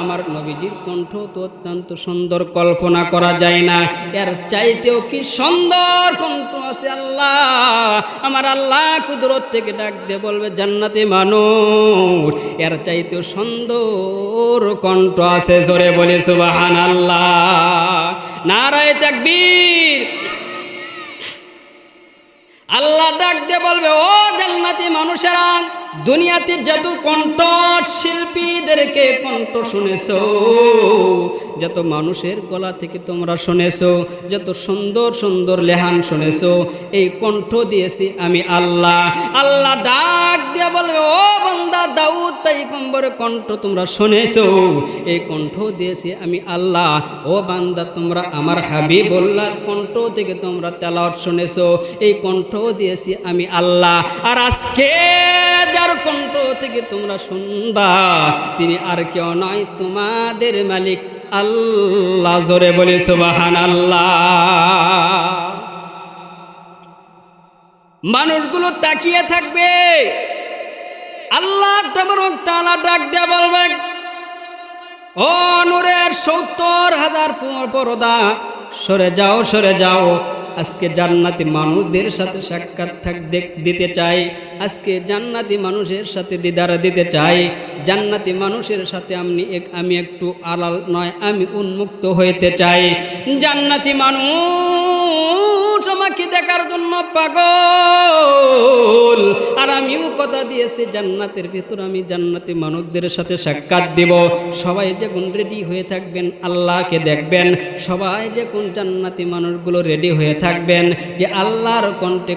আমার নবীজির কণ্ঠ তো অত্যন্ত সুন্দর, কল্পনা করা যায় না। এর চাইতেও কি সুন্দর কণ্ঠ আছে আল্লাহ। আমার আল্লাহ কুদরত থেকে ডাক দিয়ে বলবে, জান্নাতি মানুষ এর চাইতেও সুন্দর কণ্ঠ আছে। জোরে বলি সুবহানাল্লাহ। নারায়ে তাকবীর। আল্লাহ ডাক দিয়ে বলবে, ও জান্নাতি মানুষেরা, দুনিয়াতে যত কণ্ঠ শিল্পীদেরকে কণ্ঠ শুনেছো, যত মানুষের গলা থেকে তোমরা শুনেছো, যত সুন্দর সুন্দর লেহান শুনেছো, এই কণ্ঠ দিয়েছি আমি আল্লাহ। আল্লাহ ডাক দিয়ে বলবে, ও বান্দা দাউদ পয়গম্বরের কণ্ঠ তোমরা শুনেছো, এই কণ্ঠ দিয়েছি আমি আল্লাহ। ও বান্দা তোমরা আমার হাবিবুল্লাহর কণ্ঠ থেকে তোমরা তেলাওয়াত শুনেছো, এই কণ্ঠ দিয়েছি আমি আল্লাহ। আর আজকে যার কণ্ঠ থেকে তোমরা শুনবা, তিনি আর কেউ নয়, তোমাদের মালিক আল্লাহ। জোরে বলি সুবহানাল্লাহ। মানুষগুলো তাকিয়ে থাকবে, আল্লাহ তাবারক তাআলা ডাক দিয়ে বলবে, ও নূরের ৭০,০০০ পর্দা সরে যাও, সরে যাও। আজকে জান্নাতি মানুষদের সাথে সাক্ষাৎ দিতে চাই, আজকে জান্নাতি মানুষের সাথে দিদার দিতে চাই। জান্নাতি মানুষের সাথে আমি একটু আলাল নয়, আমি উন্মুক্ত হইতে চাই। জান্নাতি মানুষ আমাকে দেখার জন্য পাগল। আর আমিও কথা দিয়েছি, জান্নাতের ভিতর আমি জান্নাতি মানুষদের সাথে সাক্ষাৎ দিব। সবাই যখন রেডি হয়ে থাকবেন আল্লাহকে দেখবেন, সবাই যখন জান্নাতি মানুষগুলো রেডি হয়ে থাকবেন যে আল্লাহর কণ্ঠে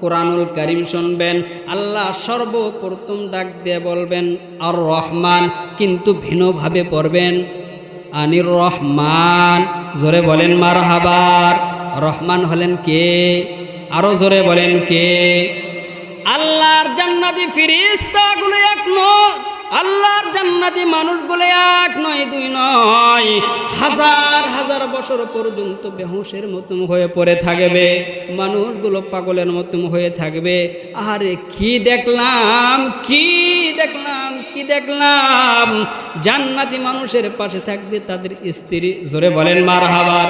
কোরআনুল কারীম শুনবেন, আল্লাহ সর্বপ্রথম ডাক দিয়ে বলবেন আর রহমান, কিন্তু ভিন্নভাবে পড়বেন আনির রহমান। জোরে বলেন মারহাবার। রহমান হলেন কে? আরো জোরে বলেন কে? আল্লাহর জান্নাতি ফেরেশতাগুলো এক নয়, আল্লাহর জান্নাতি মানুষগুলো এক নয়, দুই নয়, হাজার হাজার বছর পর্যন্ত বেহুশের মতো হয়ে পড়ে থাকবে, মানুষগুলো পাগলের মতো হয়ে থাকবে। আরে কি দেখলাম, কি দেখলাম, কি দেখলাম! জান্নাতি মানুষের পাশে থাকবে তাদের স্ত্রী। জোরে বলেন মারহাবা।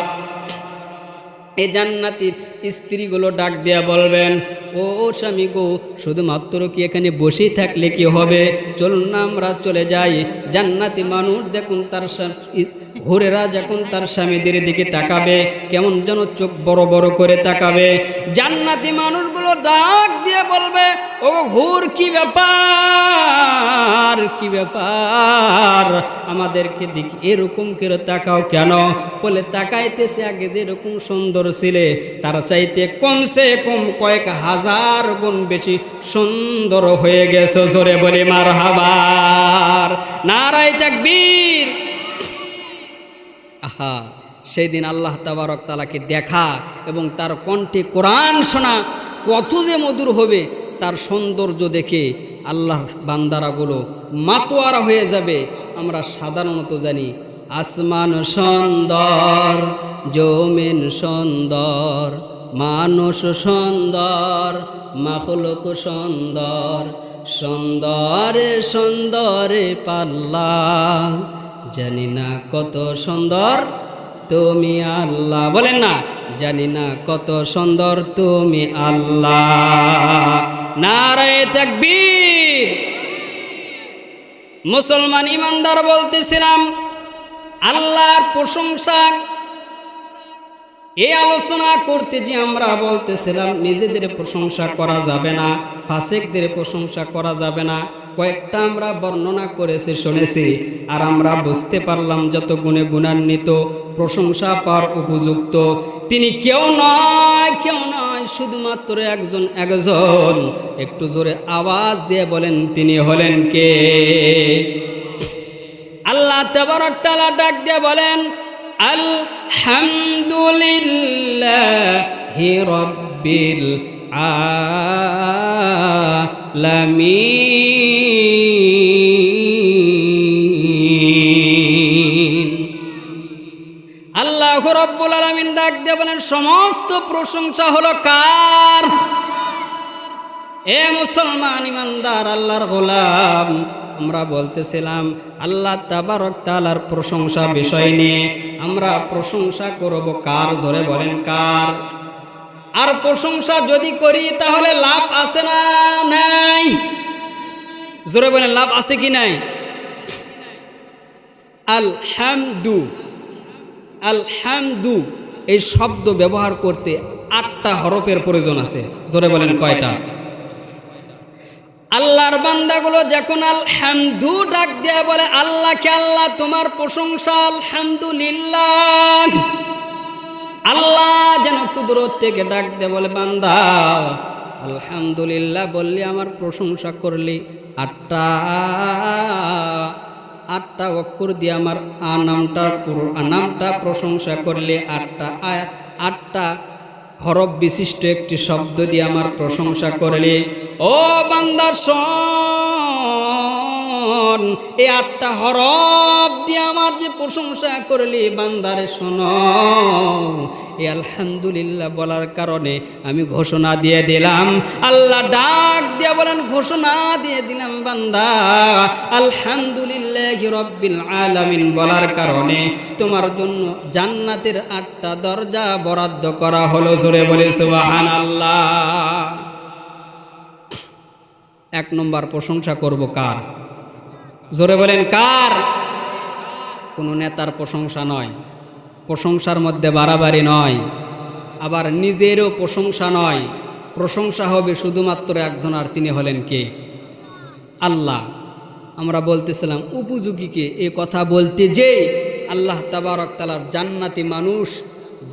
এই জান্নাতি স্ত্রীগুলো ডাক দিয়া বলবেন, ও স্বামী গো, শুধুমাত্র কি এখানে বসেই থাকলে কি হবে? চলুন না আমরা চলে যাই। জান্নাতি মানুষ দেখুন তার হুরেরা যখন তার স্বামীদের দিকে তাকাবে, কেমন যেন চোখ বড় বড় করে তাকাবে। জান্নাতি মানুষগুলো ডাক দিয়ে বলবে, ও হুর, কি ব্যাপার, কি ব্যাপার, আমাদেরকে দিকে এরকম করে তাকাও কেন? বলে তাকাইতেছে আগে যেরকম সুন্দর ছিলে তার চাইতে কমসে কম কয়েক হাজার গুণ বেশি সুন্দর হয়ে গেছো। জোরে বলি মারহাবার, নারায়ে তাকবীর। আহা, সেই দিন আল্লাহ তাবারক তাআলাকে দেখা এবং তার কণ্ঠে কোরআন শোনা কত যে মধুর হবে। তার সৌন্দর্য দেখে আল্লাহর বান্দারাগুলো মাতোয়ারা হয়ে যাবে। আমরা সাধারণত জানি আসমান সুন্দর, জমিন সুন্দর, মানুষ সুন্দর, মাখলুক সুন্দর, সুন্দরে সুন্দরে পাল্লা, জানি না কত সুন্দর তুমি আল্লাহ। বলেন না, জানি না কত সুন্দর তুমি আল্লাহ। নারায়ে তাকবীর। মুসলমান ইমানদার বলতেছিলাম আল্লাহর প্রশংসা। এই আলোচনা করতে যে আমরা বলতেছিলাম নিজেদের প্রশংসা করা যাবে না, ফাসিকদের প্রশংসা করা যাবে না। কয়েকটা আমরা বর্ণনা করেছি, শুনেছি, আর আমরা বুঝতে পারলাম যত গুণে গুণান্বিত, প্রশংসা পাওয়ার উপযুক্ত তিনি কেউ নয়, কেউ নয়, শুধুমাত্র একজন। একটু জোরে আওয়াজ দিয়ে বলেন তিনি হলেন কে? আল্লাহ তাবারক তাআলা ডাক দিয়ে বলেন, আলহামদুলিল্লাহি রাব্বিল আলামিন। আল্লাহু রাব্বুল আলামিন ডাক দিয়ে বলেন, সমস্ত প্রশংসা হলো কার? এ মুসলমান ইমানদার আল্লাহর গোলাম, আমরা বলতেছিলাম আল্লাহ তাবারক তাআলার প্রশংসা বিষয় নিয়ে। আমরা প্রশংসা করব কার? জোরে বলেন কার? আর প্রশংসা যদি করি তাহলে লাভ আছে না নাই? জোরে বলেন, লাভ আছে কি নাই? আলহামদু, আলহামদু এই শব্দ ব্যবহার করতে 8টা হরফের প্রয়োজন আছে। জোরে বলেন কয়টা? আল্লাহর বান্দাগুলো যখন আলহামদু ডাক দেয়া বলে আল্লাহকে, আল্লাহ তোমার প্রশংসা, আলহামদুলিল্লাহ। আল্লাহ যেন কুদরত থেকে ডাক দেয়া বলে, বান্দা আলহামদুলিল্লাহ বললি, আমার প্রশংসা করলি, 8টা অক্ষর দিয়ে আমার নামটা প্রশংসা করলে, 8টা হরফ বিশিষ্ট একটি শব্দ দিয়ে আমার প্রশংসা করলে। ও বান্দার শোন, এই 8টা হরফ দিয়ে আমার যে প্রশংসা করলি, বান্দারে শোনো, এই আলহামদুলিল্লাহ বলার কারণে আমি ঘোষণা দিয়ে দিলাম। আল্লাহ ডাক দিয়ে বলেন, ঘোষণা দিয়ে দিলাম, বান্দা আলহামদুলিল্লাহি রাব্বিল আলামিন বলার কারণে তোমার জন্য জান্নাতের 8টা দরজা বরাদ্দ করা হলো। জোরে বলে সুবহানাল্লাহ। 1 নম্বর প্রশংসা করব কার? জোরে বলেন কার? কোনো নেতার প্রশংসা নয়, প্রশংসার মধ্যে বাড়াবাড়ি নয়, আবার নিজেরও প্রশংসা নয়। প্রশংসা হবে শুধুমাত্র একজন, আর তিনি হলেন কে? আল্লাহ। আমরা বলতেছিলাম উপযোগীকে এ কথা বলতে যে আল্লাহ তাবারক তাআলার জান্নাতি মানুষ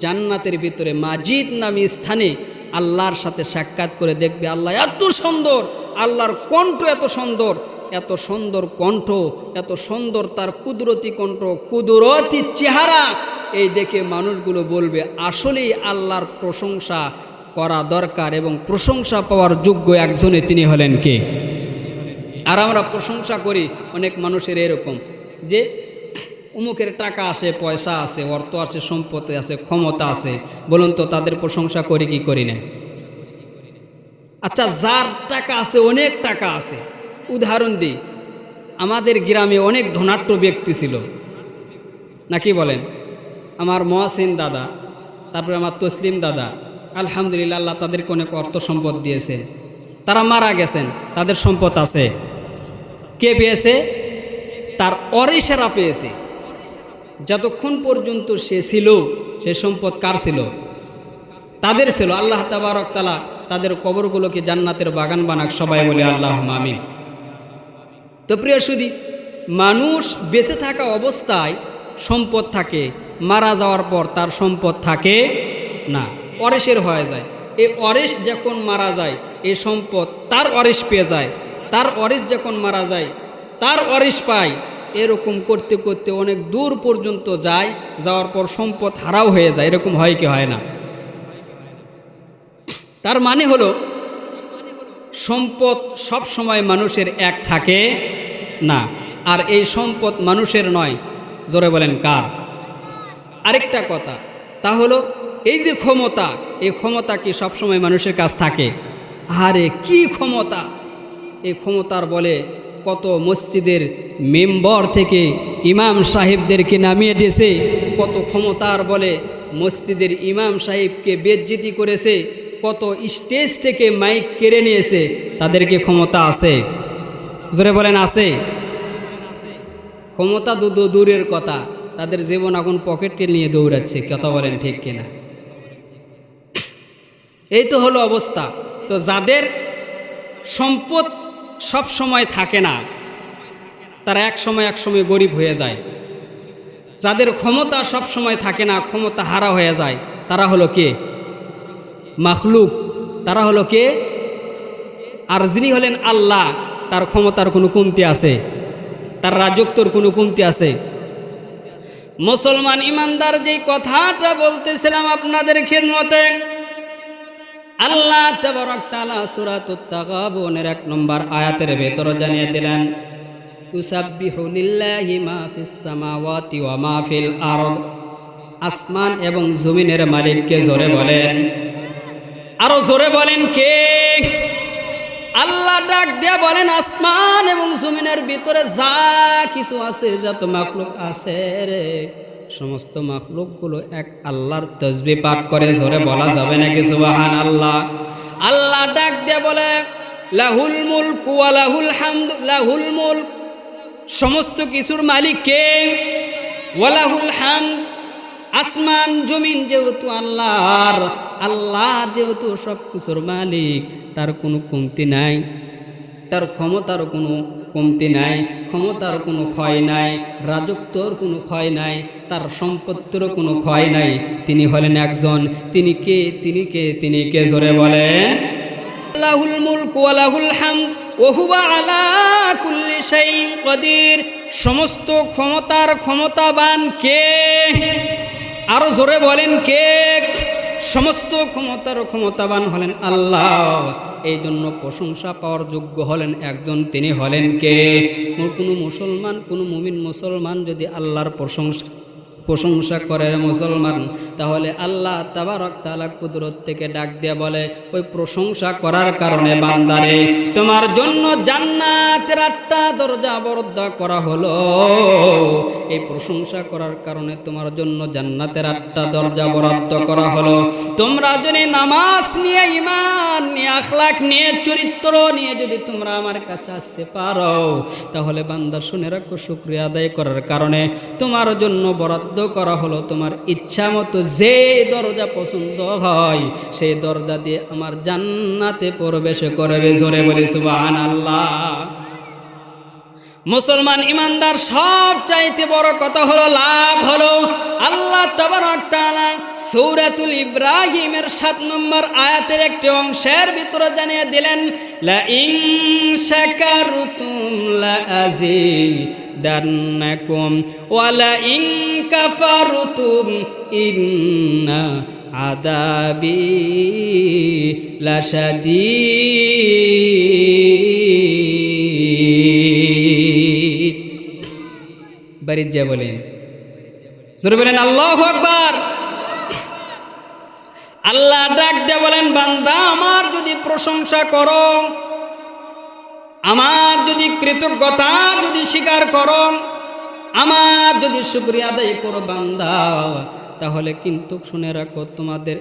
জান্নাতের ভিতরে মাজিদ নামী স্থানে আল্লাহর সাথে সাক্ষাৎ করে দেখবে আল্লাহ এত সুন্দর, আল্লাহর কণ্ঠ এত সুন্দর, এত সুন্দর কণ্ঠ, এত সুন্দর তার কুদরতি কণ্ঠ, কুদরতি চেহারা। এই দেখে মানুষগুলো বলবে আসলেই আল্লাহর প্রশংসা করা দরকার এবং প্রশংসা পাওয়ার যোগ্য একজনে, তিনি হলেন কে? আর আমরা প্রশংসা করি অনেক মানুষের এরকম যে অমুকের টাকা আছে, পয়সা আছে, অর্থ আছে, সম্পত্তি আছে, ক্ষমতা আছে। বলুন তো তাদের প্রশংসা করি কি করি না? আচ্ছা, যার টাকা আছে, অনেক টাকা আছে, উদাহরণ দিই, আমাদের গ্রামে অনেক ধনাঢ্য ব্যক্তি ছিল, নাকি বলেন? আমার মহসিন দাদা, তারপরে আমার তসলিম দাদা, আলহামদুলিল্লাহ, আল্লাহ তাদেরকে অনেক অর্থ সম্পদ দিয়েছেন, তারা মারা গেছেন, তাদের সম্পদ আছে। কে পেয়েছে? তার ওয়ারিসেরা পেয়েছে। যতক্ষণ পর্যন্ত সে ছিল, সে সম্পদ কার ছিল? তাদের ছিল। আল্লাহ তাবারক তাআলা তাদের কবরগুলোকে জান্নাতের বাগান বানাক, সবাই বলে আল্লাহুম্মা আমিন। তো প্রিয় সুধী, মানুষ বেঁচে থাকা অবস্থায় সম্পদ থাকে, মারা যাওয়ার পর তার সম্পদ থাকে না, ওয়ারিসের হয়ে যায়। এই ওয়ারিস যখন মারা যায়, এই সম্পদ তার ওয়ারিস পেয়ে যায়, তার ওয়ারিস যখন মারা যায় তার ওয়ারিস পায়। এরকম করতে করতে অনেক দূর পর্যন্ত যায়, যাওয়ার পর সম্পদ হারাও হয়ে যায়। এরকম হয় কি হয় না? তার মানে হলো সম্পদ সব সময় মানুষের এক থাকে না, আর এই সম্পদ মানুষের নয়। জোরে বলেন কার? আরেকটা কথা, তা হলো এই যে ক্ষমতা, এই ক্ষমতা কি সবসময় মানুষের কাছ থাকে? আরে কি ক্ষমতা! এই ক্ষমতার বলে কত মসজিদের মেম্বার থেকে ইমাম সাহেবদেরকে নামিয়ে দিয়েছে, কত ক্ষমতার বলে মসজিদের ইমাম সাহেবকে বেজ্জিতি করেছে, কত স্টেজ থেকে মাইক কেড়ে নিয়েছে। তাদেরকে ক্ষমতা আছে? জোরে বলেন আছে? ক্ষমতা দূরের কথা, তাদের জীবন এখন পকেটকে নিয়ে দৌড়াচ্ছে। কথা বলেন ঠিক কিনা? এই তো হলো অবস্থা। তো যাদের সম্পদ সব সময় থাকে না, তারা এক সময় গরিব হয়ে যায়। যাদের ক্ষমতা সব সময় থাকে না, ক্ষমতা হারা হয়ে যায়, তারা হলো কে? মাখলুক। তারা হলো কে? আর যিনি হলেন আল্লাহ, তার ক্ষমতার কোনো কমতি আছে? তার রাজত্বর কোনো কমতি আছে? মুসলমান ইমানদার যেই কথাটা বলতেছিলাম আপনাদের খিদমতে, আল্লাহ তাবারক তাআলা সূরাতুত তাগাবুনের 1 নম্বর আয়াতের ভেতর জানিয়ে দিলেন, ইউসাব্বিহু লিল্লাহি মা ফিস সামাওয়াতি ওয়া মা ফিল আরদ। আসমান এবং জমিনের মালিককে জোরে বলেন, আরো জোরে বলেন কে? আল্লাহ ডাক দিয়া বলেন, আসমান এবং জমিনের ভিতরে যা কিছু আছে, যত মাখলুক আছে রে, সমস্ত মাখলুকগুলো এক আল্লাহর তাসবিহ পাঠ করে। জোরে বলা যাবে নাকি সুবহানাল্লাহ? আল্লাহ ডাক দিয়া বলে, লাহুল মুলকু ওয়া লাহুল হামদু। লাহুল মুলক, সমস্ত কিছুর মালিক কে? ওয়া লাহুল হামদ, আসমান জমিন যেহেতু আল্লাহর, আল্লাহ যেহেতু সব কিছুর মালিক, তার কোনো কমতি নাই, তার ক্ষমতার কোনো কমতি নাই, ক্ষমতার কোনো ক্ষয় নাই, রাজত্বর কোনো ক্ষয় নাই, তার সম্পত্তিরও কোনো ক্ষয় নাই। তিনি হলেন একজন। তিনি কে? তিনি কে? তিনি কে? জোরে বলেন, লাহুল মুলক ওয়া লাহুল হামদ ওয়া হুয়া আলা কুল্লি শাইইন কাদির। সমস্ত ক্ষমতার ক্ষমতাবান কে? আরো জোরে বলেন কে? সমস্ত ক্ষমতার ক্ষমতাবান হলেন আল্লাহ। এই জন্য প্রশংসা পাওয়ার যোগ্য হলেন একজন, তিনি হলেন কে? কোনো মুসলমান, কোনো মুমিন মুসলমান যদি আল্লাহর প্রশংসা করে মুসলমান, তাহলে আল্লাহ তাবারক তাআলা কুদরত থেকে ডাক দিয়ে বলে, ওই প্রশংসা করার কারণে বান্দারে, তোমার জন্য জান্নাতের 8টা দরজা বরাদ্দ করা হলো। এই প্রশংসা করার কারণে তোমার জন্য জান্নাতের 8টা দরজা বরাদ্দ করা হলো। তোমরা যদি নামাজ নিয়ে, ঈমান নিয়ে, আখলাক নিয়ে, চরিত্র নিয়ে যদি তোমরা আমার কাছে আসতে পারো, তাহলে বান্দা শুনে রাখো, শুকরিয়া আদায় করার কারণে তোমার জন্য বরাদ্দ করা হলো, তোমার ইচ্ছা মতো যে দরজা পছন্দ হয় সেই দরজা দিয়ে আমার জান্নাতে প্রবেশ করবে। জোরে বলি সুবহানাল্লাহ। মুসলমান ইমানদার সব চাইতে বড় কথা হলো, লাভ হলো, আল্লাহ তাবারক তাআলা সূরাতুল ইব্রাহিমের 7 নম্বর আয়াতের একটি অংশের ভিতরে জানিয়ে দিলেন, লা ইন শাকারতুম লা আযীদান্নাকুম ওয়া লা ইন কাফারতুম ইন্না আযাবি লাশাদীদ। বাড়ির যা বলেন, জোরে বলেন আল্লাহু আকবার। আল্লাহ ডাক দিয়ে বলেন, বান্দা আমার যদি প্রশংসা করো, আমার যদি কৃতজ্ঞতা যদি স্বীকার করো, আমার যদি শুকরিয়া আদায় করো বান্দা, তাহলে কিন্তু শুনে রাখো, তোমাদের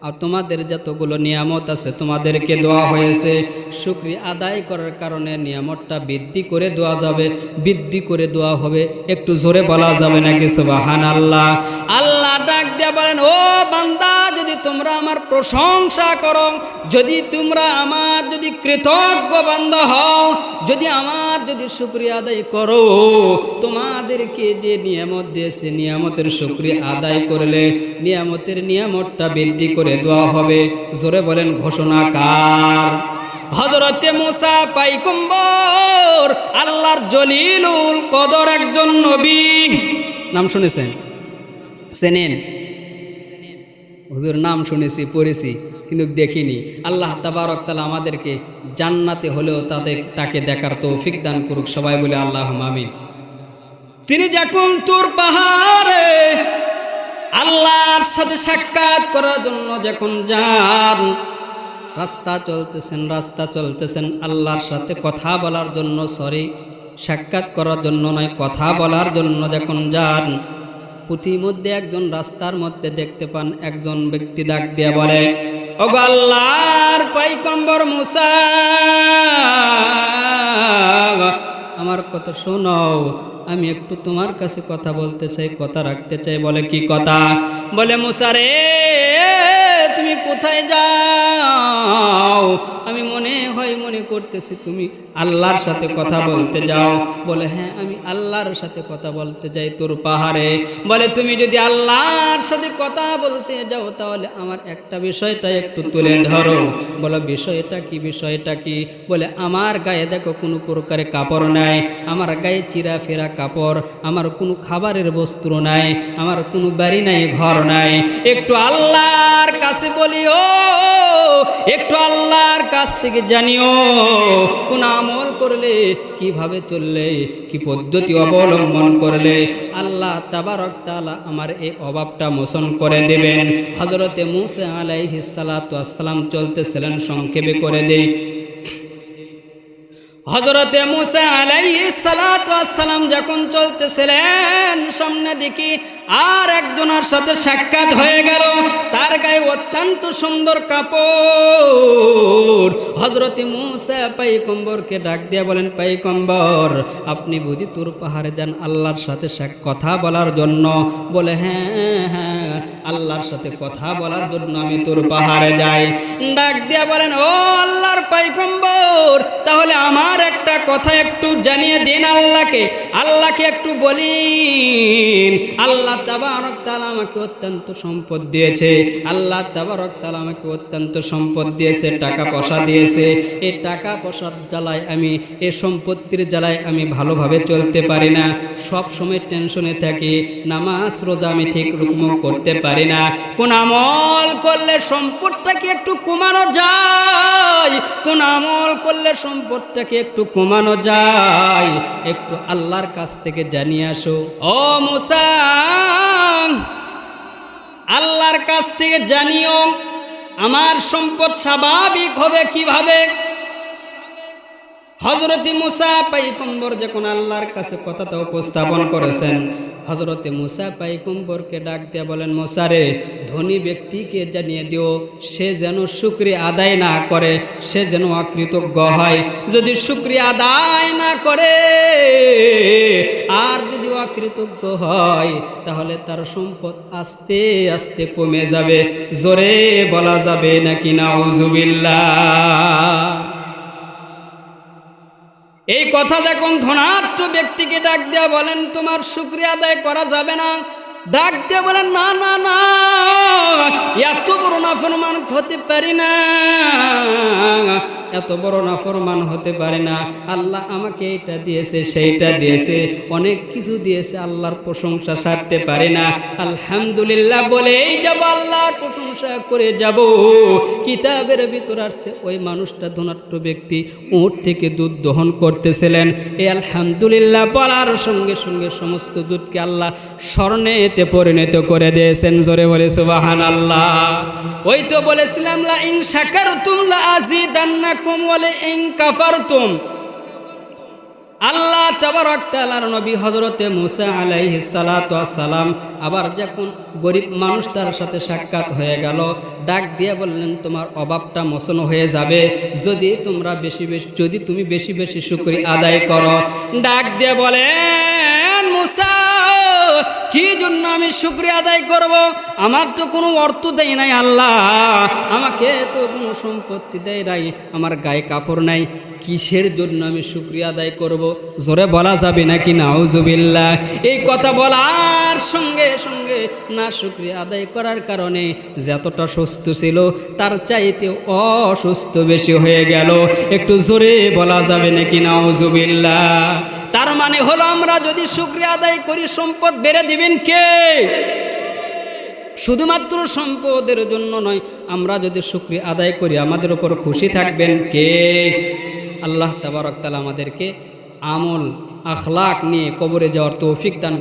আর তোমাদের যতগুলো নিয়ামত আছে তোমাদেরকে দেওয়া হয়েছে, শুকরিয়া আদায় করার কারণে নিয়ামতটা বৃদ্ধি করে দেওয়া যাবে, বৃদ্ধি করে দেওয়া হবে। একটু জোরে বলা যাবে নাকি সুবহানাল্লাহ? আল্লাহ ডাক দিয়ে বলেন, ও বান্দা, যদি তোমরা আমার প্রশংসা করো, যদি তোমরা আমার যদি কৃতজ্ঞ বান্দা হও, যদি আমার যদি শুকরিয়া আদায় করো, তোমাদেরকে যে নিয়ামত দিয়েছে নিয়ামতের শুকরিয়া আদায় করলে নিয়ামতটা বৃদ্ধি করে দেওয়া হবে। জোরে বলেন ঘোষণা কার? হযরতে মুসা পয়গম্বর, আল্লাহর জলিলুল কদর একজন নবী। নাম শুনেছেন? চেনেন? হুজুর নাম শুনেছি, পড়েছি, কিন্তু দেখিনি। আল্লাহ তাবারক তাআলা আমাদেরকে জান্নাতে হলেও তাকে দেখার তৌফিক দান করুক। সবাই বলে আল্লাহুম্মা আমিন। তিনি যখন তুর পাহাড়ে আল্লাহর সাথে সাক্ষাৎ করার জন্য যখন যান, রাস্তা চলতেছেন আল্লাহর সাথে কথা বলার জন্য, সাক্ষাৎ করার জন্য নয়, কথা বলার জন্য যখন যান, প্রতিমধ্যে একজন রাস্তার মধ্যে দেখতে পান একজন ব্যক্তি ডাক দিয়ে বলে, ওগো আল্লাহর পয়গম্বর মুসা, আমার কথা শোনো, আমি একটু তোমার কাছে কথা বলতে চাই, কথা রাখতে চাই। বলে কি কথা? বলে মুসা রে, তুমি কোথায় যাও? আমি মনে করতেছি তুমি আল্লাহর সাথে কথা বলতে যাও। বলে হ্যাঁ, আমি আল্লাহর সাথে কথা বলতে যাই তোর পাহাড়ে। বলে তুমি যদি আল্লাহর সাথে কথা বলতে যাও তাহলে আমার একটা বিষয়টা একটু তুলে ধরো। বলো বিষয়টা কি? বলে আমার গায়ে দেখো কোনো প্রকারের কাপড় নাই, আমার গায়ে চিরা ফেরা কাপড়, আমার কোনো খাবারের বস্ত্র নাই, আমার কোনো বাড়ি নাই, ঘর নাই। একটু আল্লাহর কাছে বলিও, একটু আল্লাহর কাছ থেকে জানিও কোন আমল করলে, কিভাবে চললে, কি পদ্ধতি অবলম্বন করলে আল্লাহ তাবারক তাআলা আমার এই অভাবটা মোচন করে দেবেন। হযরতে মুসা আলাইহিস সালাতু ওয়াস সালাম চলতেছিলেন, সংক্ষেপে করে দেই। হযরতে মুসা আলাইহিস সালাতু ওয়াস সালাম যখন চলতেছিলেন, সামনে দেখি আর একজনের সাথে সাক্ষাৎ হয়ে গেল, তার গায়ে অত্যন্ত সুন্দর কাপড়। হযরতে মুসা পয়গম্বরকে ডাক দিয়ে বলেন, পয়গম্বর আপনি বুঝি তুর পাহাড়ে যান আল্লাহর সাথে কথা বলার জন্য? বলে হ্যাঁ, আল্লাহর সাথে কথা বলার জন্য আমি তুর পাহাড়ে যাই। ডাক দিয়ে বলেন, ও আল্লাহর পয়গম্বর, তাহলে আমার একটা কথা একটু জানিয়ে দিন আল্লাহকে একটু বলিন। আল্লাহ তাবারক তাআলা আমাকে অত্যন্ত সম্পদ দিয়েছে, আল্লাহ তাবারক তাআলা আমাকে অত্যন্ত সম্পদ দিয়েছে, টাকা পয়সা দিয়েছে। এই টাকা পয়সার জ্বালায় আমি, এই সম্পত্তির জ্বালায় আমি ভালোভাবে চলতে পারি না, সব সময় টেনশনে থাকি, নামাজ রোজা আমি ঠিক রকম করতে পারি না। কোন আমল করলে সম্পদটাকে একটু কমানো যায়, কোন আমল করলে সম্পদটাকে একটু কমানো যায়, একটু আল্লাহর কাছ থেকে জানিয়ে আসো। ও মুসা, আল্লাহর কাছ থেকে জানিও আমার সম্পদ স্বাভাবিক হবে কিভাবে। হযরতে মুসা পয়গম্বর যখন আল্লাহর কাছে কথাটা উপস্থাপন করেছেন, হযরতে মুসা পয়গম্বরকে ডাক দিয়ে বলেন, মুসা রে, ধনী ব্যক্তিকে জানিয়ে দিও সে যেন শুকরিয়া আদায় না করে, সে যেন অকৃতজ্ঞ হয়। যদি শুকরিয়া আদায় না করে আর যদি অকৃতজ্ঞ হয় তাহলে তার সম্পদ আস্তে আস্তে কমে যাবে। জোরে বলা যাবে নাকি নাউজুবিল্লাহ? এই কথা যখন ধনাঢ্য ব্যক্তিকে ডাক দেয়া বলেন, তোমার শুকরিয়া আদায় করা যাবে না। ডাক দিয়ে বলেন, না না না, এত বড় নাফরমান হতে পারি না, এত বড় নাফরমান হতে পারে না। আল্লাহ আমাকে এইটা দিয়েছে, সেইটা দিয়েছে, অনেক কিছু দিয়েছে, আল্লাহর প্রশংসা সারতে পারে না। আলহামদুলিল্লাহ বলেই যাব, আল্লাহর প্রশংসা করে যাব। কিতাবের ভিতর আসছে ওই মানুষটা ধনাঢ্য ব্যক্তি উট থেকে দুধ দহন করতেছিলেন। এই আলহামদুলিল্লাহ বলার সঙ্গে সঙ্গে সমস্ত দুধকে আল্লাহ স্বর্ণেতে পরিণত করে দিয়েছেন। জোরে বলে সুবহানাল্লাহ। ওই তো বলেছিলাম, লা ইন শাকারতুম লা আযীদান্নাকুম ওয়া লা ইন কাফারতুম। আল্লাহ তাবারক তাআলার নবী হযরতে মুসা আলাইহিস সালাতু ওয়াস সালাম আবার যখন গরিব মানুষটার সাথে সাক্ষাৎ হয়ে গেল, ডাক দিয়ে বললেন, তোমার অভাবটা মোচন হয়ে যাবে যদি তুমি বেশি বেশি শুকরিয়া আদায় করো। ডাক দিয়ে বলেন, মুসা, কি জন্য আমি শুকরিয়া আদায় করব? আমার তো কোনো অর্থ দেয় নাই আল্লাহ, আমাকে তো কোনো সম্পত্তি দেয় নাই, আমার গায়ে কাপড় নাই, কিসের জন্য আমি শুকরিয়া আদায় করব? জোরে বলা যাবে নাকি নাউজুবিল্লাহ? এই কথা বলার সঙ্গে সঙ্গে না শুকরিয়া আদায় করার কারণে যতটা সুস্থ ছিল তার চাইতে অসুস্থ বেশি হয়ে গেল। একটু জোরে বলা যাবে নাকি নাউজুবিল্লাহ? তার মানে হলো আমরা যদি শুকরিয়া আদায় করি সম্পদ বেড়ে দিবেন কে? শুধুমাত্র সম্পদের জন্য নয়, আমরা যদি শুকরিয়া আদায় করি আমাদের উপর খুশি থাকবেন কে? আল্লাহ তাবারক তাআলা আমাদেরকে আমল আখলাক নিয়ে কবরে যাওয়ার তৌফিক দান